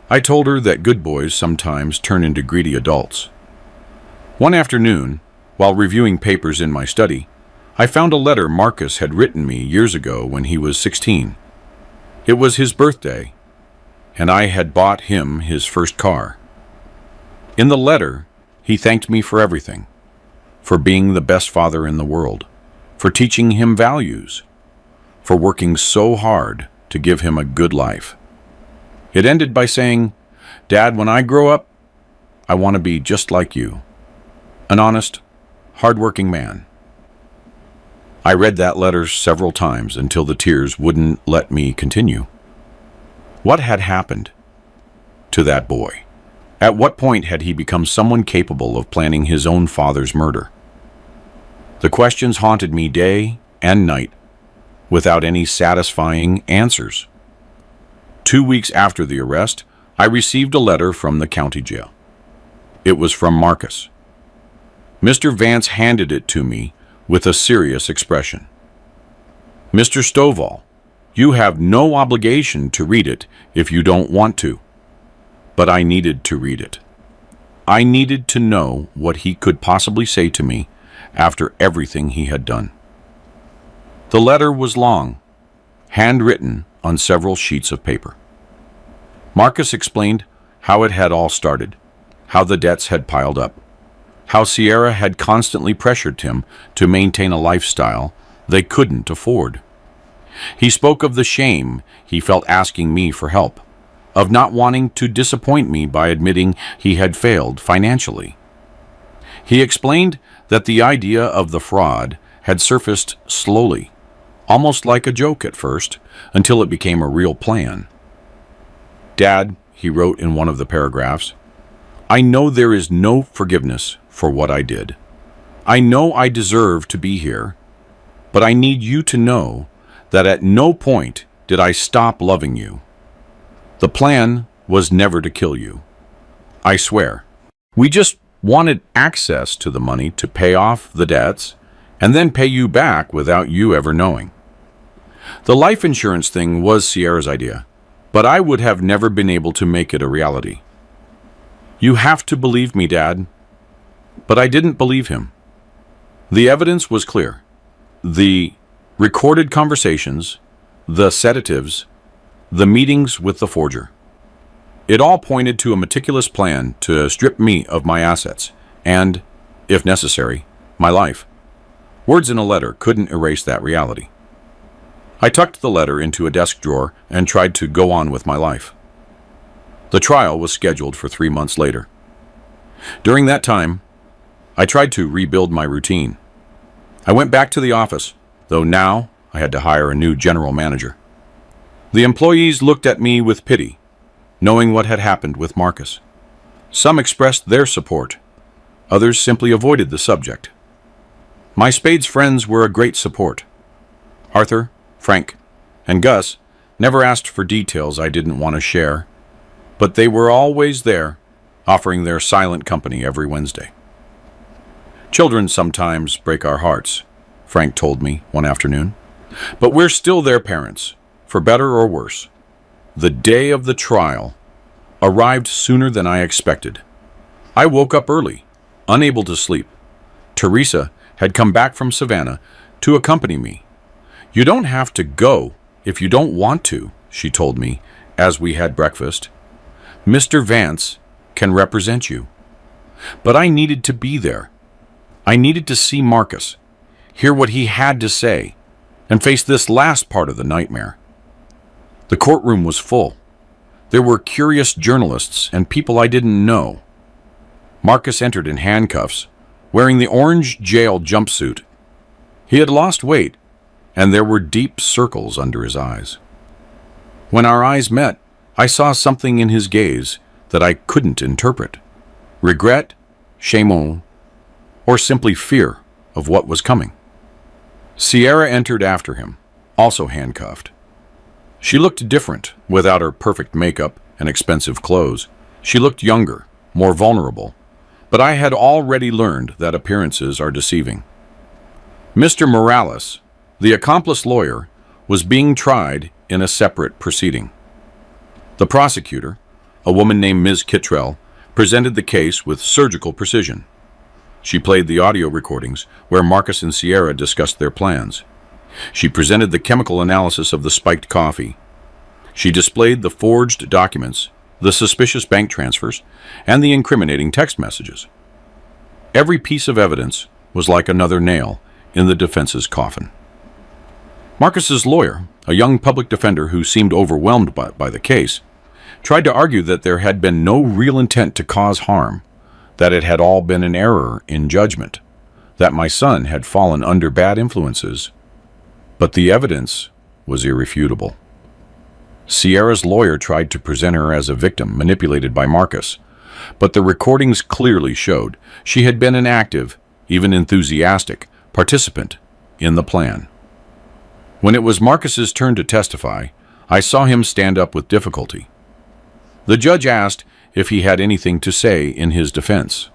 I told her that good boys sometimes turn into greedy adults. One afternoon, while reviewing papers in my study, I found a letter Marcus had written me years ago when he was 16. It was his birthday, and I had bought him his first car. In the letter, he thanked me for everything, for being the best father in the world, for teaching him values, for working so hard to give him a good life. It ended by saying, "Dad, when I grow up, I want to be just like you, an honest, hard-working man." I read that letter several times until the tears wouldn't let me continue. What had happened to that boy? At what point had he become someone capable of planning his own father's murder? The questions haunted me day and night, without any satisfying answers. 2 weeks after the arrest, I received a letter from the county jail. It was from Marcus. Mr. Vance handed it to me with a serious expression. "Mr. Stovall, you have no obligation to read it if you don't want to." But I needed to read it. I needed to know what he could possibly say to me after everything he had done. The letter was long, handwritten on several sheets of paper. Marcus explained how it had all started, how the debts had piled up, how Sierra had constantly pressured him to maintain a lifestyle they couldn't afford. He spoke of the shame he felt asking me for help, of not wanting to disappoint me by admitting he had failed financially. He explained that the idea of the fraud had surfaced slowly, almost like a joke at first, until it became a real plan. "Dad," he wrote in one of the paragraphs, "I know there is no forgiveness for what I did. I know I deserve to be here, but I need you to know that at no point did I stop loving you. The plan was never to kill you. I swear. We just wanted access to the money to pay off the debts and then pay you back without you ever knowing. The life insurance thing was Sierra's idea, but I would have never been able to make it a reality. You have to believe me, Dad." But I didn't believe him. The evidence was clear. The recorded conversations, the sedatives, the meetings with the forger. It all pointed to a meticulous plan to strip me of my assets and, if necessary, my life. Words in a letter couldn't erase that reality. I tucked the letter into a desk drawer and tried to go on with my life. The trial was scheduled for 3 months later. During that time, I tried to rebuild my routine. I went back to the office, though now I had to hire a new general manager. The employees looked at me with pity, knowing what had happened with Marcus. Some expressed their support. Others simply avoided the subject. My Spades friends were a great support. Arthur, Frank, and Gus never asked for details I didn't want to share, but they were always there, offering their silent company every Wednesday. Children sometimes break our hearts, Frank told me one afternoon, but we're still their parents, for better or worse. The day of the trial arrived sooner than I expected. I woke up early, unable to sleep. Teresa had come back from Savannah to accompany me. "You don't have to go if you don't want to," she told me as we had breakfast. "Mr. Vance can represent you." But I needed to be there. I needed to see Marcus, hear what he had to say, and face this last part of the nightmare. The courtroom was full. There were curious journalists and people I didn't know. Marcus entered in handcuffs, wearing the orange jail jumpsuit. He had lost weight, and there were deep circles under his eyes. When our eyes met, I saw something in his gaze that I couldn't interpret. Regret, shame, or simply fear of what was coming. Sierra entered after him, also handcuffed. She looked different without her perfect makeup and expensive clothes. She looked younger, more vulnerable, but I had already learned that appearances are deceiving. Mr. Morales, the accomplice lawyer, was being tried in a separate proceeding. The prosecutor, a woman named Ms. Kittrell, presented the case with surgical precision. She played the audio recordings where Marcus and Sierra discussed their plans. She presented the chemical analysis of the spiked coffee. She displayed the forged documents, the suspicious bank transfers, and the incriminating text messages. Every piece of evidence was like another nail in the defense's coffin. Marcus's lawyer, a young public defender who seemed overwhelmed by the case, tried to argue that there had been no real intent to cause harm, that it had all been an error in judgment, that my son had fallen under bad influences. But the evidence was irrefutable. Sierra's lawyer tried to present her as a victim manipulated by Marcus, but the recordings clearly showed she had been an active, even enthusiastic, participant in the plan. When it was Marcus's turn to testify, I saw him stand up with difficulty. The judge asked if he had anything to say in his defense.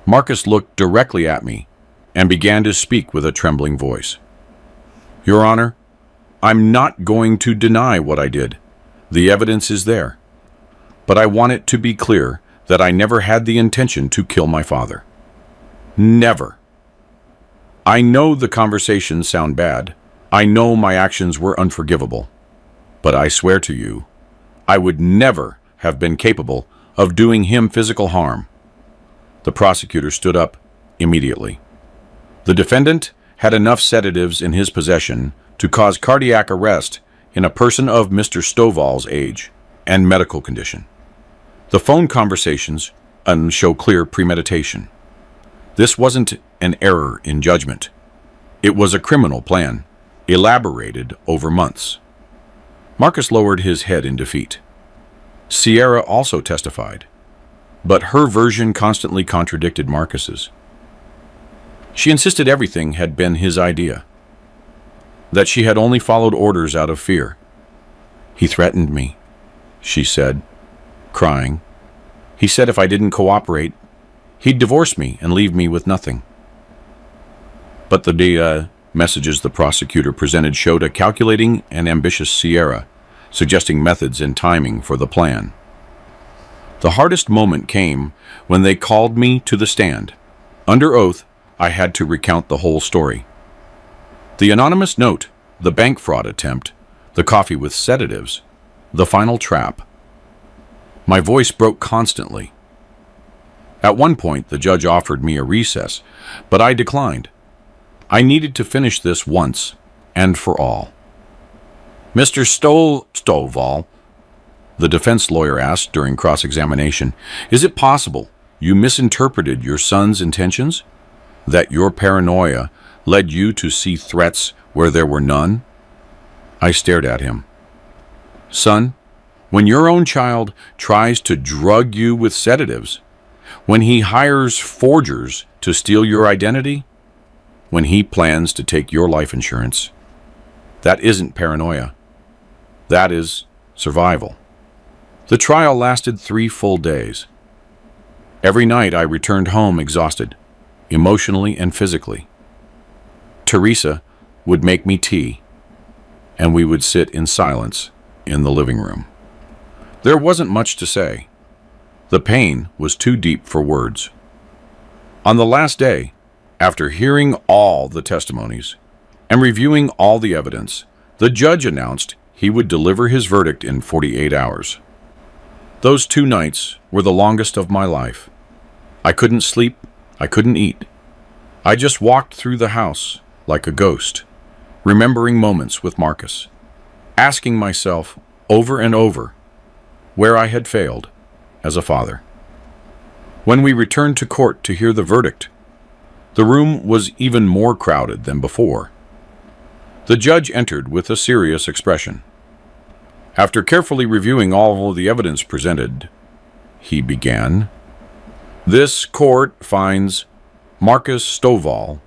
Marcus looked directly at me and began to speak with a trembling voice. "Your Honor, I'm not going to deny what I did. The evidence is there. But I want it to be clear that I never had the intention to kill my father. Never. I know the conversations sound bad. I know my actions were unforgivable. But I swear to you, I would never have been capable of doing him physical harm." The prosecutor stood up immediately. The defendant had enough sedatives in his possession to cause cardiac arrest in a person of Mr. Stovall's age and medical condition. The phone conversations show clear premeditation. This wasn't an error in judgment. It was a criminal plan, elaborated over months. Marcus lowered his head in defeat. Sierra also testified, but her version constantly contradicted Marcus's. She insisted everything had been his idea, that she had only followed orders out of fear. "He threatened me," she said, crying. "He said if I didn't cooperate, he'd divorce me and leave me with nothing." But the messages the prosecutor presented showed a calculating and ambitious Sierra, suggesting methods and timing for the plan. The hardest moment came when they called me to the stand. Under oath, I had to recount the whole story. The anonymous note, the bank fraud attempt, the coffee with sedatives, the final trap. My voice broke constantly. At one point, the judge offered me a recess, but I declined. I needed to finish this once and for all. "Mr. Stovall," the defense lawyer asked during cross-examination, "is it possible you misinterpreted your son's intentions? That your paranoia led you to see threats where there were none? I stared at him. Son, when your own child tries to drug you with sedatives, when he hires forgers to steal your identity, when he plans to take your life insurance, that isn't paranoia. That is survival. The trial lasted 3 full days. Every night I returned home exhausted, emotionally and physically. Teresa would make me tea, and we would sit in silence in the living room. There wasn't much to say. The pain was too deep for words. On the last day, after hearing all the testimonies and reviewing all the evidence, the judge announced he would deliver his verdict in 48 hours. Those 2 nights were the longest of my life. I couldn't sleep, I couldn't eat. I just walked through the house like a ghost, remembering moments with Marcus, asking myself over and over where I had failed as a father. When we returned to court to hear the verdict, the room was even more crowded than before. The judge entered with a serious expression. After carefully reviewing all of the evidence presented, he began, "This court finds Marcus Stovall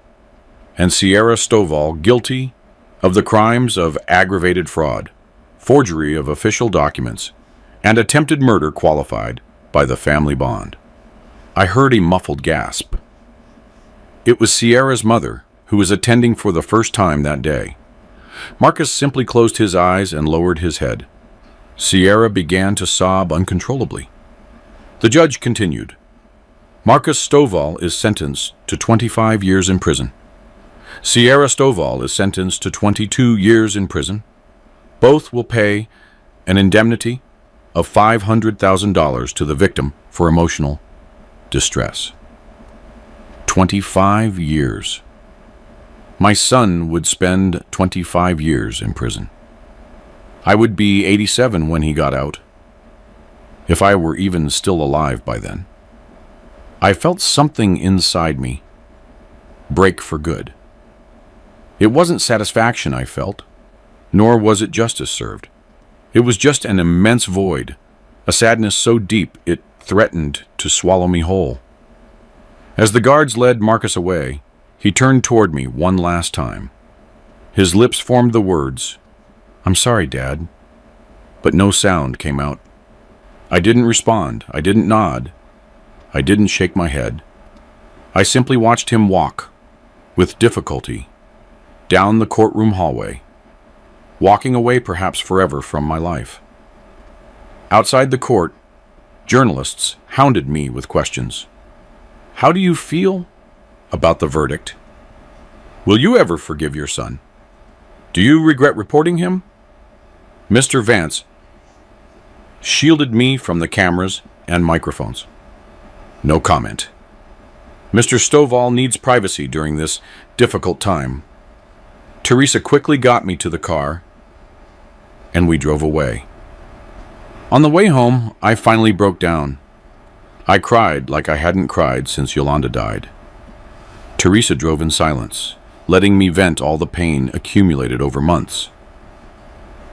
and Sierra Stovall guilty of the crimes of aggravated fraud, forgery of official documents, and attempted murder qualified by the family bond." I heard a muffled gasp. It was Sierra's mother, who was attending for the first time that day. Marcus simply closed his eyes and lowered his head. Sierra began to sob uncontrollably. The judge continued, "Marcus Stovall is sentenced to 25 years in prison. Sierra Stovall is sentenced to 22 years in prison. Both will pay an indemnity of $500,000 to the victim for emotional distress." 25 years. My son would spend 25 years in prison. I would be 87 when he got out, if I were even still alive by then. I felt something inside me break for good. It wasn't satisfaction I felt, nor was it justice served. It was just an immense void, a sadness so deep it threatened to swallow me whole. As the guards led Marcus away, he turned toward me one last time. His lips formed the words, "I'm sorry, Dad," but no sound came out. I didn't respond, I didn't nod, I didn't shake my head. I simply watched him walk, with difficulty, down the courtroom hallway, walking away perhaps forever from my life. Outside the court, journalists hounded me with questions. "How do you feel about the verdict? Will you ever forgive your son? Do you regret reporting him?" Mr. Vance shielded me from the cameras and microphones. No comment. Mr. Stovall needs privacy during this difficult time. Teresa quickly got me to the car, and we drove away. On the way home, I finally broke down. I cried like I hadn't cried since Yolanda died. Teresa drove in silence, letting me vent all the pain accumulated over months.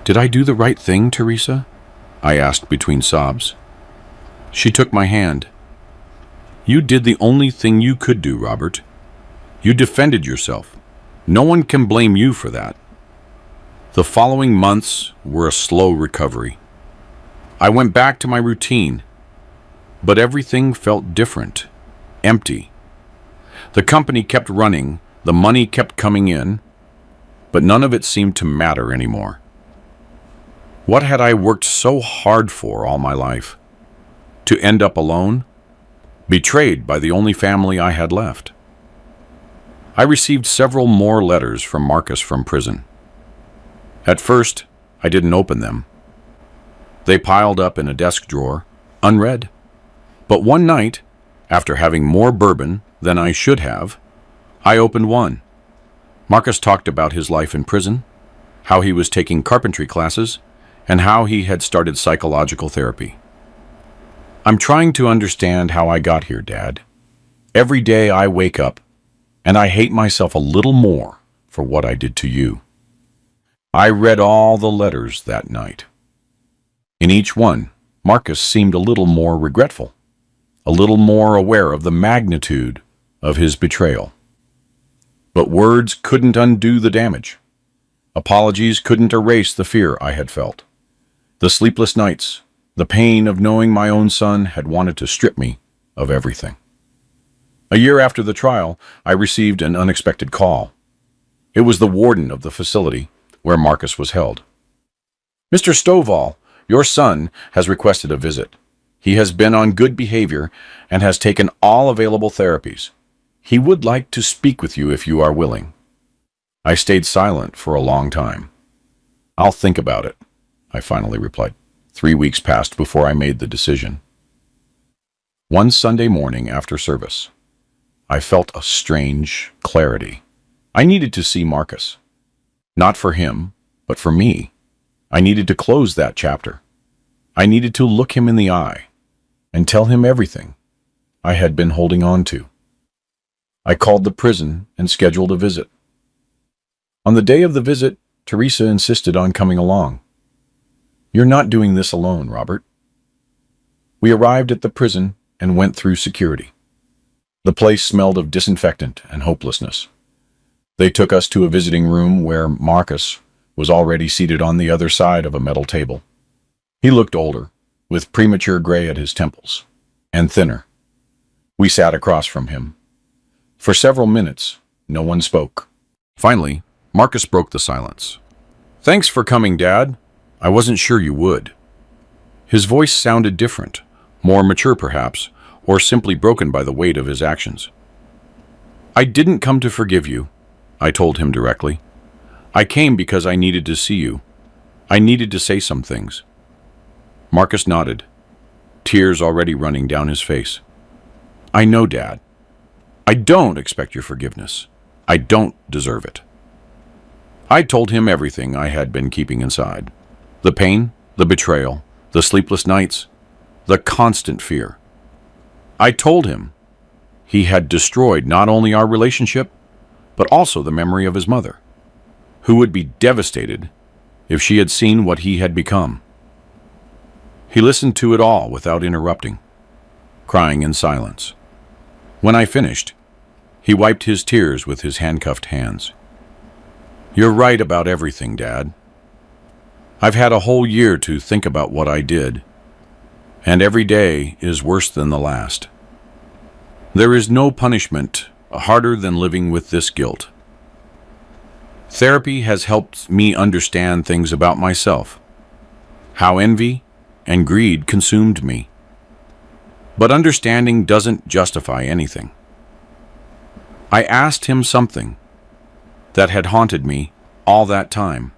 "Did I do the right thing, Teresa?" I asked between sobs. She took my hand. "You did the only thing you could do, Robert. You defended yourself. No one can blame you for that." The following months were a slow recovery. I went back to my routine, but everything felt different, empty. The company kept running, the money kept coming in, but none of it seemed to matter anymore. What had I worked so hard for all my life? To end up alone? Betrayed by the only family I had left? I received several more letters from Marcus from prison. At first, I didn't open them. They piled up in a desk drawer, unread. But one night, after having more bourbon than I should have, I opened one. Marcus talked about his life in prison, how he was taking carpentry classes, and how he had started psychological therapy. I'm trying to understand how I got here, Dad. Every day I wake up, and I hate myself a little more for what I did to you. I read all the letters that night. In each one, Marcus seemed a little more regretful, a little more aware of the magnitude of his betrayal. But words couldn't undo the damage. Apologies couldn't erase the fear I had felt. The sleepless nights, the pain of knowing my own son had wanted to strip me of everything. A year after the trial, I received an unexpected call. It was the warden of the facility where Marcus was held. "Mr. Stovall, your son has requested a visit. He has been on good behavior and has taken all available therapies. He would like to speak with you if you are willing." I stayed silent for a long time. "I'll think about it," I finally replied. 3 weeks passed before I made the decision. One Sunday morning after service, I felt a strange clarity. I needed to see Marcus. Not for him, but for me. I needed to close that chapter. I needed to look him in the eye and tell him everything I had been holding on to. I called the prison and scheduled a visit. On the day of the visit, Teresa insisted on coming along. "You're not doing this alone, Robert." We arrived at the prison and went through security. The place smelled of disinfectant and hopelessness. They took us to a visiting room where Marcus was already seated on the other side of a metal table. He looked older, with premature gray at his temples, and thinner. We sat across from him. For several minutes, no one spoke. Finally, Marcus broke the silence. "Thanks for coming, Dad. I wasn't sure you would." His voice sounded different, more mature perhaps, or simply broken by the weight of his actions. "I didn't come to forgive you," I told him directly. "I came because I needed to see you. I needed to say some things." Marcus nodded, tears already running down his face. "I know, Dad. I don't expect your forgiveness. I don't deserve it." I told him everything I had been keeping inside. The pain, the betrayal, the sleepless nights, the constant fear. I told him he had destroyed not only our relationship, but also the memory of his mother, who would be devastated if she had seen what he had become. He listened to it all without interrupting, crying in silence. When I finished, he wiped his tears with his handcuffed hands. "You're right about everything, Dad. I've had a whole year to think about what I did, and every day is worse than the last. There is no punishment harder than living with this guilt. Therapy has helped me understand things about myself, how envy and greed consumed me. But understanding doesn't justify anything." I asked him something that had haunted me all that time.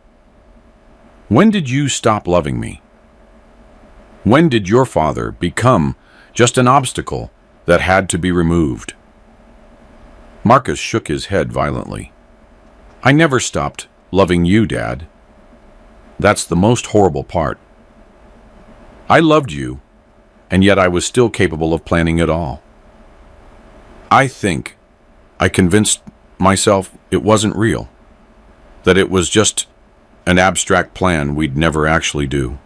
"When did you stop loving me? When did your father become just an obstacle that had to be removed?" Marcus shook his head violently. "I never stopped loving you, Dad. That's the most horrible part. I loved you, and yet I was still capable of planning it all. I think I convinced myself it wasn't real, that it was just an abstract plan we'd never actually do.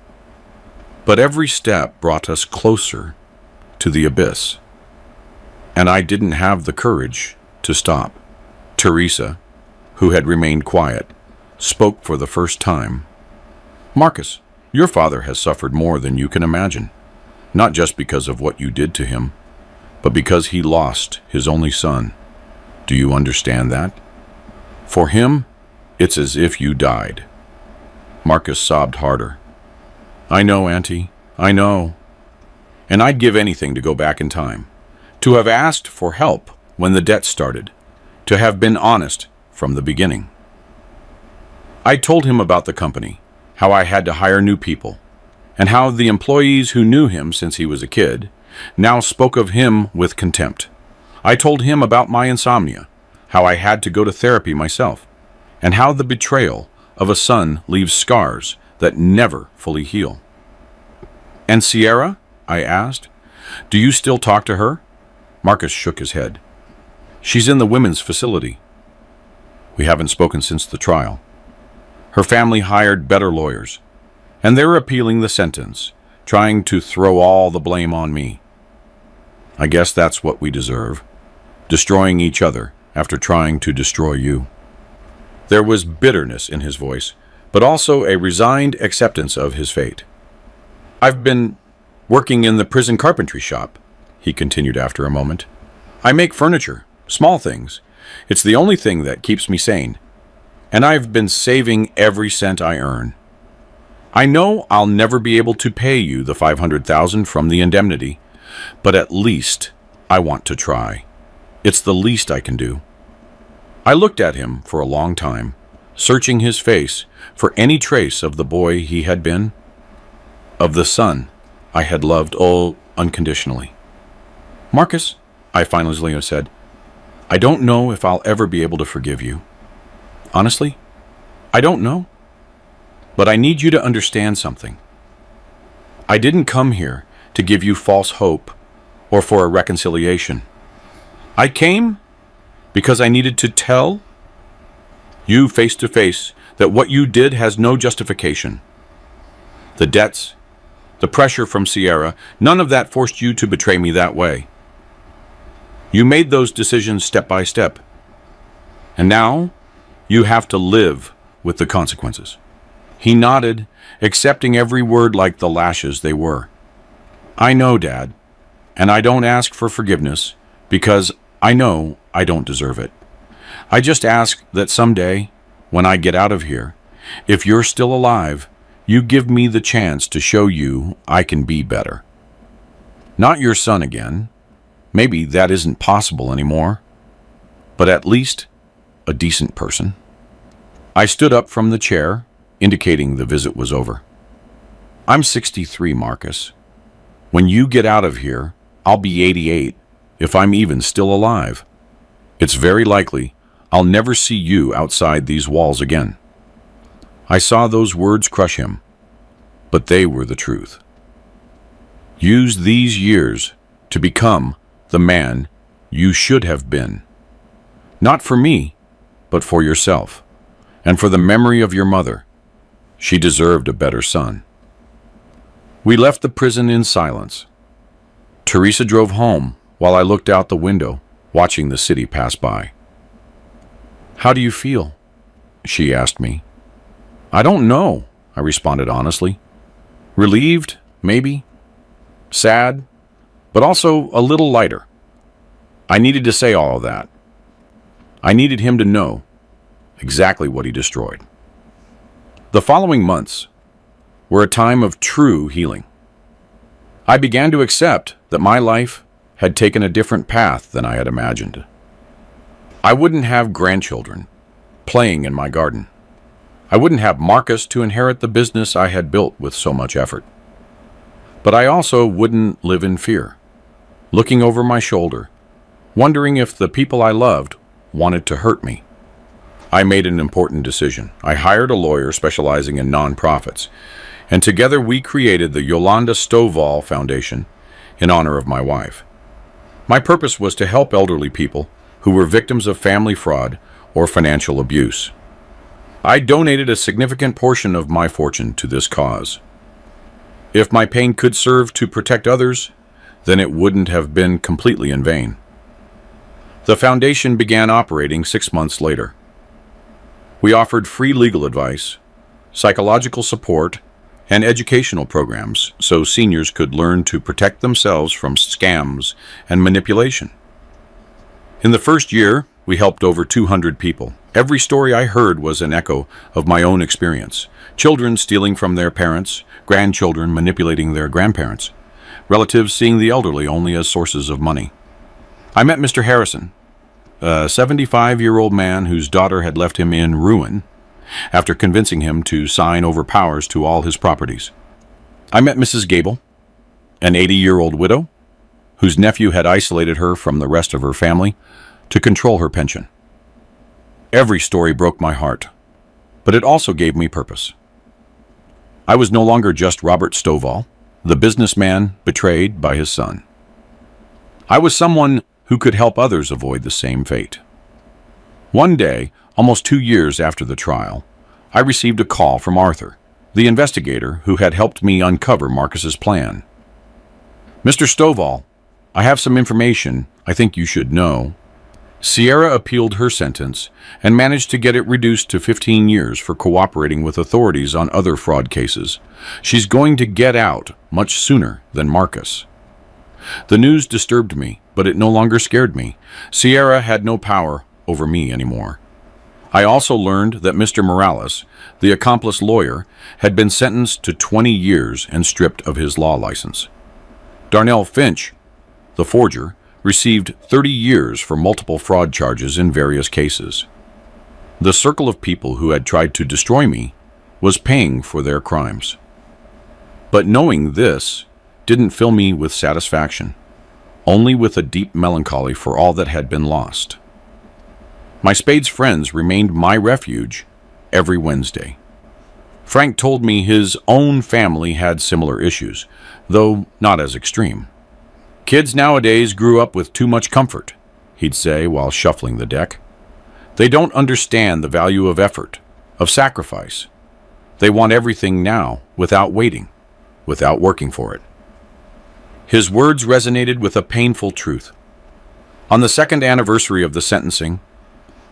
But every step brought us closer to the abyss, and I didn't have the courage to stop." Teresa, who had remained quiet, spoke for the first time. "Marcus, your father has suffered more than you can imagine, not just because of what you did to him, but because he lost his only son. Do you understand that? For him, it's as if you died." Marcus sobbed harder. "I know, Auntie, I know. And I'd give anything to go back in time, to have asked for help when the debt started, to have been honest from the beginning." I told him about the company, how I had to hire new people, and how the employees who knew him since he was a kid now spoke of him with contempt. I told him about my insomnia, how I had to go to therapy myself, and how the betrayal of a son leaves scars that never fully heal. "And Sierra?" I asked. Do you still talk to her? Marcus shook his head. She's in the women's facility. We haven't spoken since the trial. Her family hired better lawyers, and they're appealing the sentence, trying to throw all the blame on me. I guess that's what we deserve, destroying each other after trying to destroy you. There was bitterness in his voice, but also a resigned acceptance of his fate. I've been working in the prison carpentry shop, he continued after a moment. I make furniture, small things. It's the only thing that keeps me sane. And I've been saving every cent I earn. I know I'll never be able to pay you the $500,000 from the indemnity, but at least I want to try. It's the least I can do. I looked at him for a long time, searching his face for any trace of the boy he had been, of the son I had loved unconditionally. Marcus, I finally said, I don't know if I'll ever be able to forgive you. Honestly, I don't know. But I need you to understand something. I didn't come here to give you false hope or for a reconciliation. I came because I needed to tell you face to face that what you did has no justification. The debts, the pressure from Sierra, none of that forced you to betray me that way. You made those decisions step by step. And now you have to live with the consequences. He nodded, accepting every word like the lashes they were. I know, Dad, and I don't ask for forgiveness because I know I don't deserve it. I just ask that someday, when I get out of here, if you're still alive, you give me the chance to show you I can be better. Not your son again. Maybe that isn't possible anymore. But at least a decent person. I stood up from the chair, indicating the visit was over. I'm 63, Marcus. When you get out of here, I'll be 88, if I'm even still alive. It's very likely I'll never see you outside these walls again. I saw those words crush him, but they were the truth. Use these years to become the man you should have been. Not for me, but for yourself, and for the memory of your mother. She deserved a better son. We left the prison in silence. Teresa drove home while I looked out the window, watching the city pass by. How do you feel? She asked me. I don't know, I responded honestly. Relieved, maybe. Sad, but also a little lighter. I needed to say all of that. I needed him to know exactly what he destroyed. The following months were a time of true healing. I began to accept that my life had taken a different path than I had imagined. I wouldn't have grandchildren playing in my garden. I wouldn't have Marcus to inherit the business I had built with so much effort. But I also wouldn't live in fear, looking over my shoulder, wondering if the people I loved wanted to hurt me. I made an important decision. I hired a lawyer specializing in nonprofits, and together we created the Yolanda Stovall Foundation in honor of my wife. My purpose was to help elderly people who were victims of family fraud or financial abuse. I donated a significant portion of my fortune to this cause. If my pain could serve to protect others, then it wouldn't have been completely in vain. The foundation began operating 6 months later. We offered free legal advice, psychological support, and educational programs so seniors could learn to protect themselves from scams and manipulation. In the first year, we helped over 200 people. Every story I heard was an echo of my own experience. Children stealing from their parents, grandchildren manipulating their grandparents, relatives seeing the elderly only as sources of money. I met Mr. Harrison, a 75-year-old man whose daughter had left him in ruin after convincing him to sign over powers to all his properties. I met Mrs. Gable, an 80-year-old widow whose nephew had isolated her from the rest of her family to control her pension. Every story broke my heart, but it also gave me purpose. I was no longer just Robert Stovall, the businessman betrayed by his son. I was someone who could help others avoid the same fate. One day, almost 2 years after the trial, I received a call from Arthur, the investigator who had helped me uncover Marcus's plan. "Mr. Stovall, I have some information I think you should know." Sierra appealed her sentence and managed to get it reduced to 15 years for cooperating with authorities on other fraud cases. She's going to get out much sooner than Marcus. The news disturbed me, but it no longer scared me. Sierra had no power over me anymore. I also learned that Mr. Morales, the accomplice lawyer, had been sentenced to 20 years and stripped of his law license. Darnell Finch, the forger, received 30 years for multiple fraud charges in various cases. The circle of people who had tried to destroy me was paying for their crimes. But knowing this didn't fill me with satisfaction, only with a deep melancholy for all that had been lost. My Spade's friends remained my refuge every Wednesday. Frank told me his own family had similar issues, though not as extreme. "Kids nowadays grew up with too much comfort," he'd say while shuffling the deck. "They don't understand the value of effort, of sacrifice. They want everything now, without waiting, without working for it." His words resonated with a painful truth. On the second anniversary of the sentencing,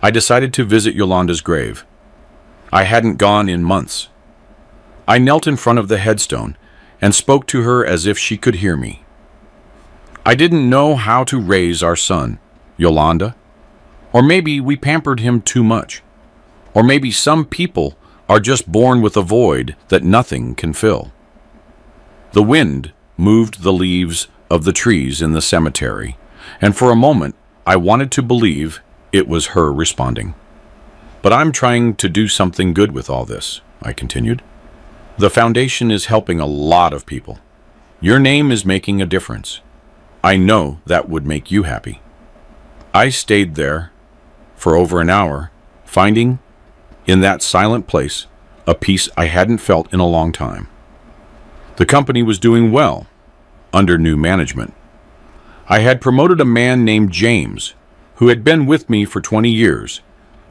I decided to visit Yolanda's grave. I hadn't gone in months. I knelt in front of the headstone and spoke to her as if she could hear me. "I didn't know how to raise our son, Yolanda. Or maybe we pampered him too much. Or maybe some people are just born with a void that nothing can fill." The wind moved the leaves of the trees in the cemetery, and for a moment I wanted to believe it was her responding. "But I'm trying to do something good with all this," I continued. "The foundation is helping a lot of people. Your name is making a difference. I know that would make you happy." I stayed there for over an hour, finding, in that silent place, a peace I hadn't felt in a long time. The company was doing well, under new management. I had promoted a man named James, who had been with me for 20 years,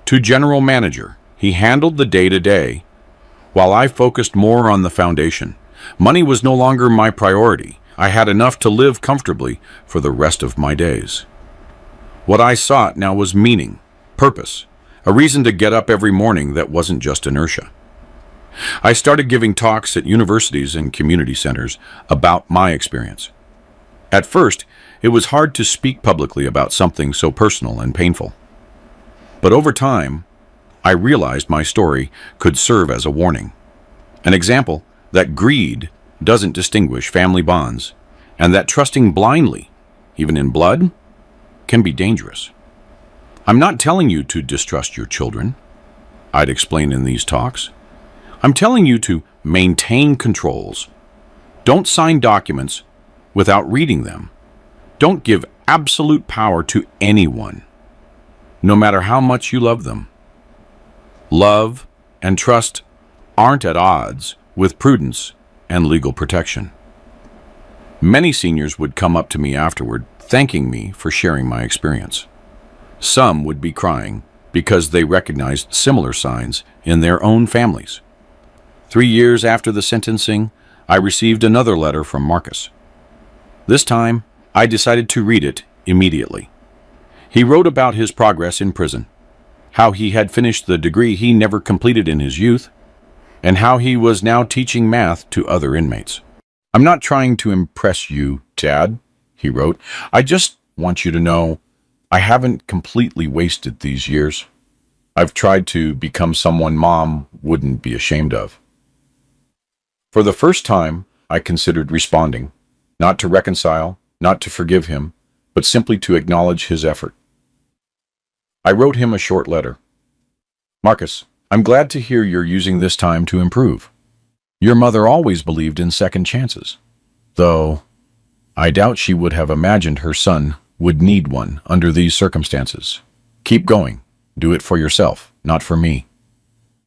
to general manager. He handled the day-to-day, while I focused more on the foundation. Money was no longer my priority. I had enough to live comfortably for the rest of my days. What I sought now was meaning, purpose, a reason to get up every morning that wasn't just inertia. I started giving talks at universities and community centers about my experience. At first, it was hard to speak publicly about something so personal and painful. But over time, I realized my story could serve as a warning, an example that greed doesn't distinguish family bonds, and that trusting blindly, even in blood, can be dangerous. "I'm not telling you to distrust your children," I'd explain in these talks. "I'm telling you to maintain controls. Don't sign documents without reading them. Don't give absolute power to anyone, no matter how much you love them. Love and trust aren't at odds with prudence and legal protection." Many seniors would come up to me afterward, thanking me for sharing my experience. Some would be crying because they recognized similar signs in their own families. 3 years after the sentencing, I received another letter from Marcus. This time, I decided to read it immediately. He wrote about his progress in prison, how he had finished the degree he never completed in his youth, and how he was now teaching math to other inmates. "I'm not trying to impress you, Dad," he wrote. "I just want you to know I haven't completely wasted these years. I've tried to become someone Mom wouldn't be ashamed of." For the first time, I considered responding, not to reconcile, not to forgive him, but simply to acknowledge his effort. I wrote him a short letter. "Marcus, I'm glad to hear you're using this time to improve. Your mother always believed in second chances, though I doubt she would have imagined her son would need one under these circumstances. Keep going. Do it for yourself, not for me."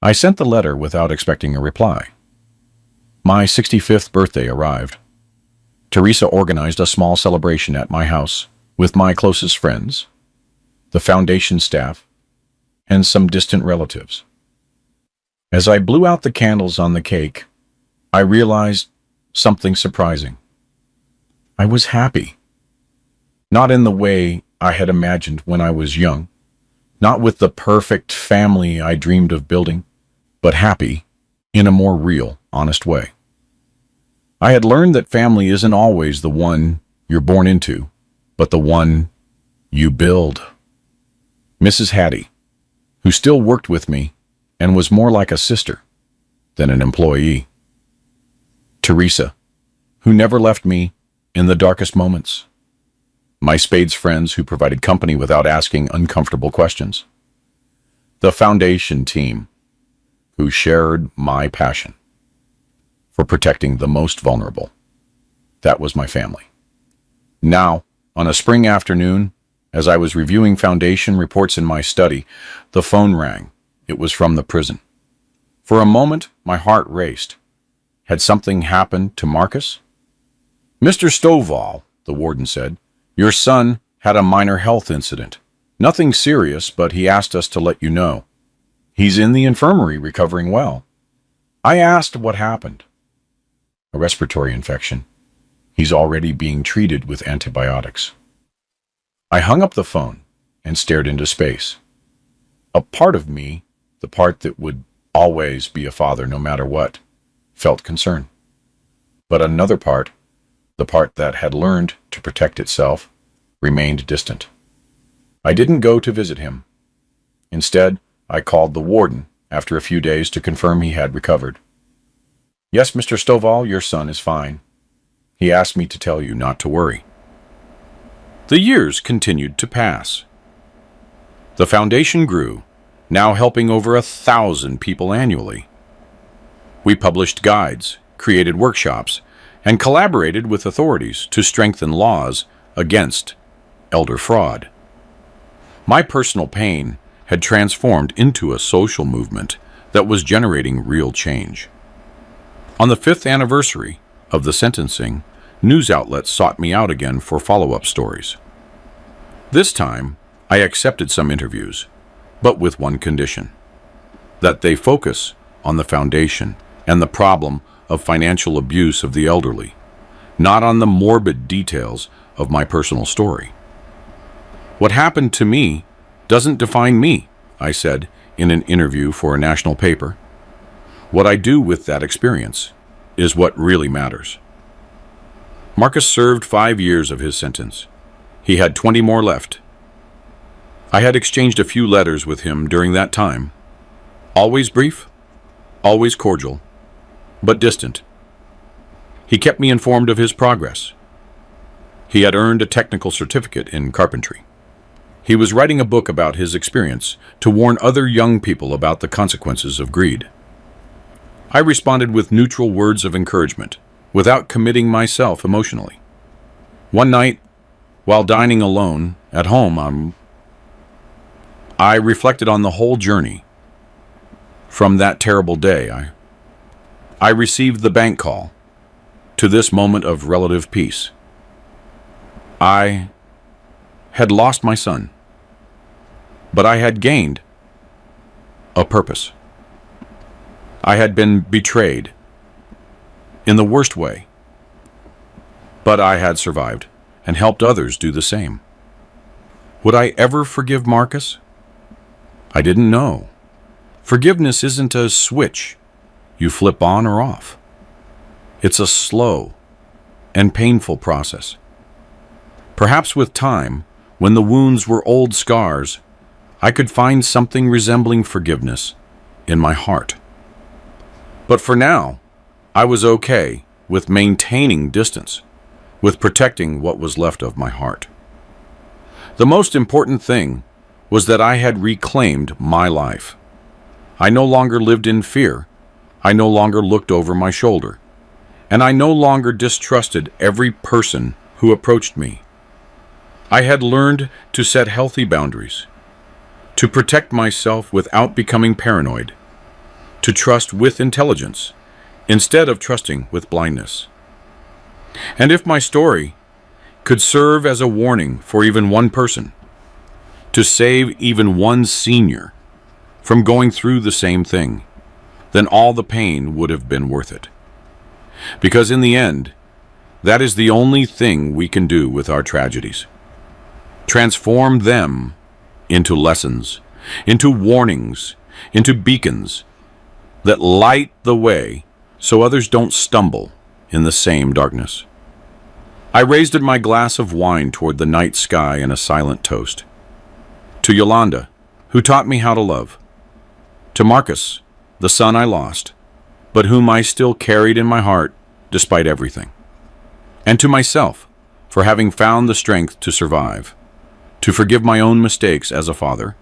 I sent the letter without expecting a reply. My 65th birthday arrived. Teresa organized a small celebration at my house, with my closest friends, the foundation staff, and some distant relatives. As I blew out the candles on the cake, I realized something surprising. I was happy. Not in the way I had imagined when I was young, not with the perfect family I dreamed of building, but happy in a more real, honest way. I had learned that family isn't always the one you're born into, but the one you build. Mrs. Hattie, who still worked with me and was more like a sister than an employee. Teresa, who never left me in the darkest moments. My Spades friends who provided company without asking uncomfortable questions. The foundation team, who shared my passion for protecting the most vulnerable. That was my family. Now, on a spring afternoon, as I was reviewing foundation reports in my study, the phone rang. It was from the prison. For a moment, my heart raced. Had something happened to Marcus? "Mr. Stovall," the warden said, "your son had a minor health incident. Nothing serious, but he asked us to let you know. He's in the infirmary recovering well." I asked what happened. "A respiratory infection. He's already being treated with antibiotics." I hung up the phone and stared into space. A part of me, the part that would always be a father no matter what, felt concern. But another part, the part that had learned to protect itself, remained distant. I didn't go to visit him. Instead, I called the warden after a few days to confirm he had recovered. "Yes, Mr. Stovall, your son is fine. He asked me to tell you not to worry." The years continued to pass. The foundation grew, now helping over 1,000 people annually. We published guides, created workshops, and collaborated with authorities to strengthen laws against elder fraud. My personal pain had transformed into a social movement that was generating real change. On the 5th anniversary of the sentencing, news outlets sought me out again for follow-up stories. This time, I accepted some interviews, but with one condition: that they focus on the foundation and the problem of financial abuse of the elderly, not on the morbid details of my personal story. "What happened to me doesn't define me," I said in an interview for a national paper. "What I do with that experience is what really matters." Marcus served 5 years of his sentence. He had 20 more left. I had exchanged a few letters with him during that time. Always brief, always cordial, but distant. He kept me informed of his progress. He had earned a technical certificate in carpentry. He was writing a book about his experience to warn other young people about the consequences of greed. I responded with neutral words of encouragement, without committing myself emotionally. One night, while dining alone at home, I reflected on the whole journey. From that terrible day, I received the bank call to this moment of relative peace. I had lost my son, but I had gained a purpose. I had been betrayed in the worst way, but I had survived and helped others do the same. Would I ever forgive Marcus? I didn't know. Forgiveness isn't a switch you flip on or off. It's a slow and painful process. Perhaps with time, when the wounds were old scars, I could find something resembling forgiveness in my heart. But for now, I was okay with maintaining distance, with protecting what was left of my heart. The most important thing was that I had reclaimed my life. I no longer lived in fear. I no longer looked over my shoulder. And I no longer distrusted every person who approached me. I had learned to set healthy boundaries, to protect myself without becoming paranoid, to trust with intelligence instead of trusting with blindness. And if my story could serve as a warning for even one person, to save even one senior from going through the same thing, then all the pain would have been worth it. Because in the end, that is the only thing we can do with our tragedies. Transform them into lessons, into warnings, into beacons that light the way so others don't stumble in the same darkness. I raised my glass of wine toward the night sky in a silent toast. To Yolanda, who taught me how to love. To Marcus, the son I lost, but whom I still carried in my heart despite everything. And to myself, for having found the strength to survive, to forgive my own mistakes as a father,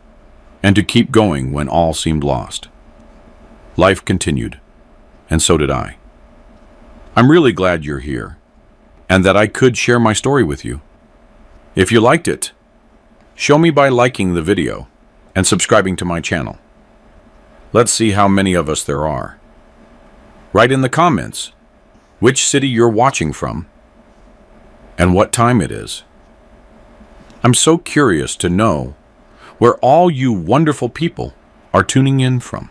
and to keep going when all seemed lost. Life continued, and so did I. I'm really glad you're here, and that I could share my story with you. If you liked it, show me by liking the video and subscribing to my channel. Let's see how many of us there are. Write in the comments which city you're watching from and what time it is. I'm so curious to know where all you wonderful people are tuning in from.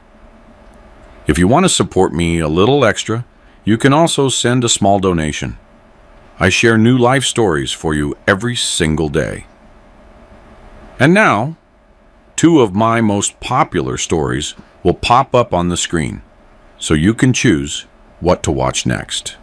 If you want to support me a little extra, you can also send a small donation. I share new life stories for you every single day. And now, 2 of my most popular stories will pop up on the screen, so you can choose what to watch next.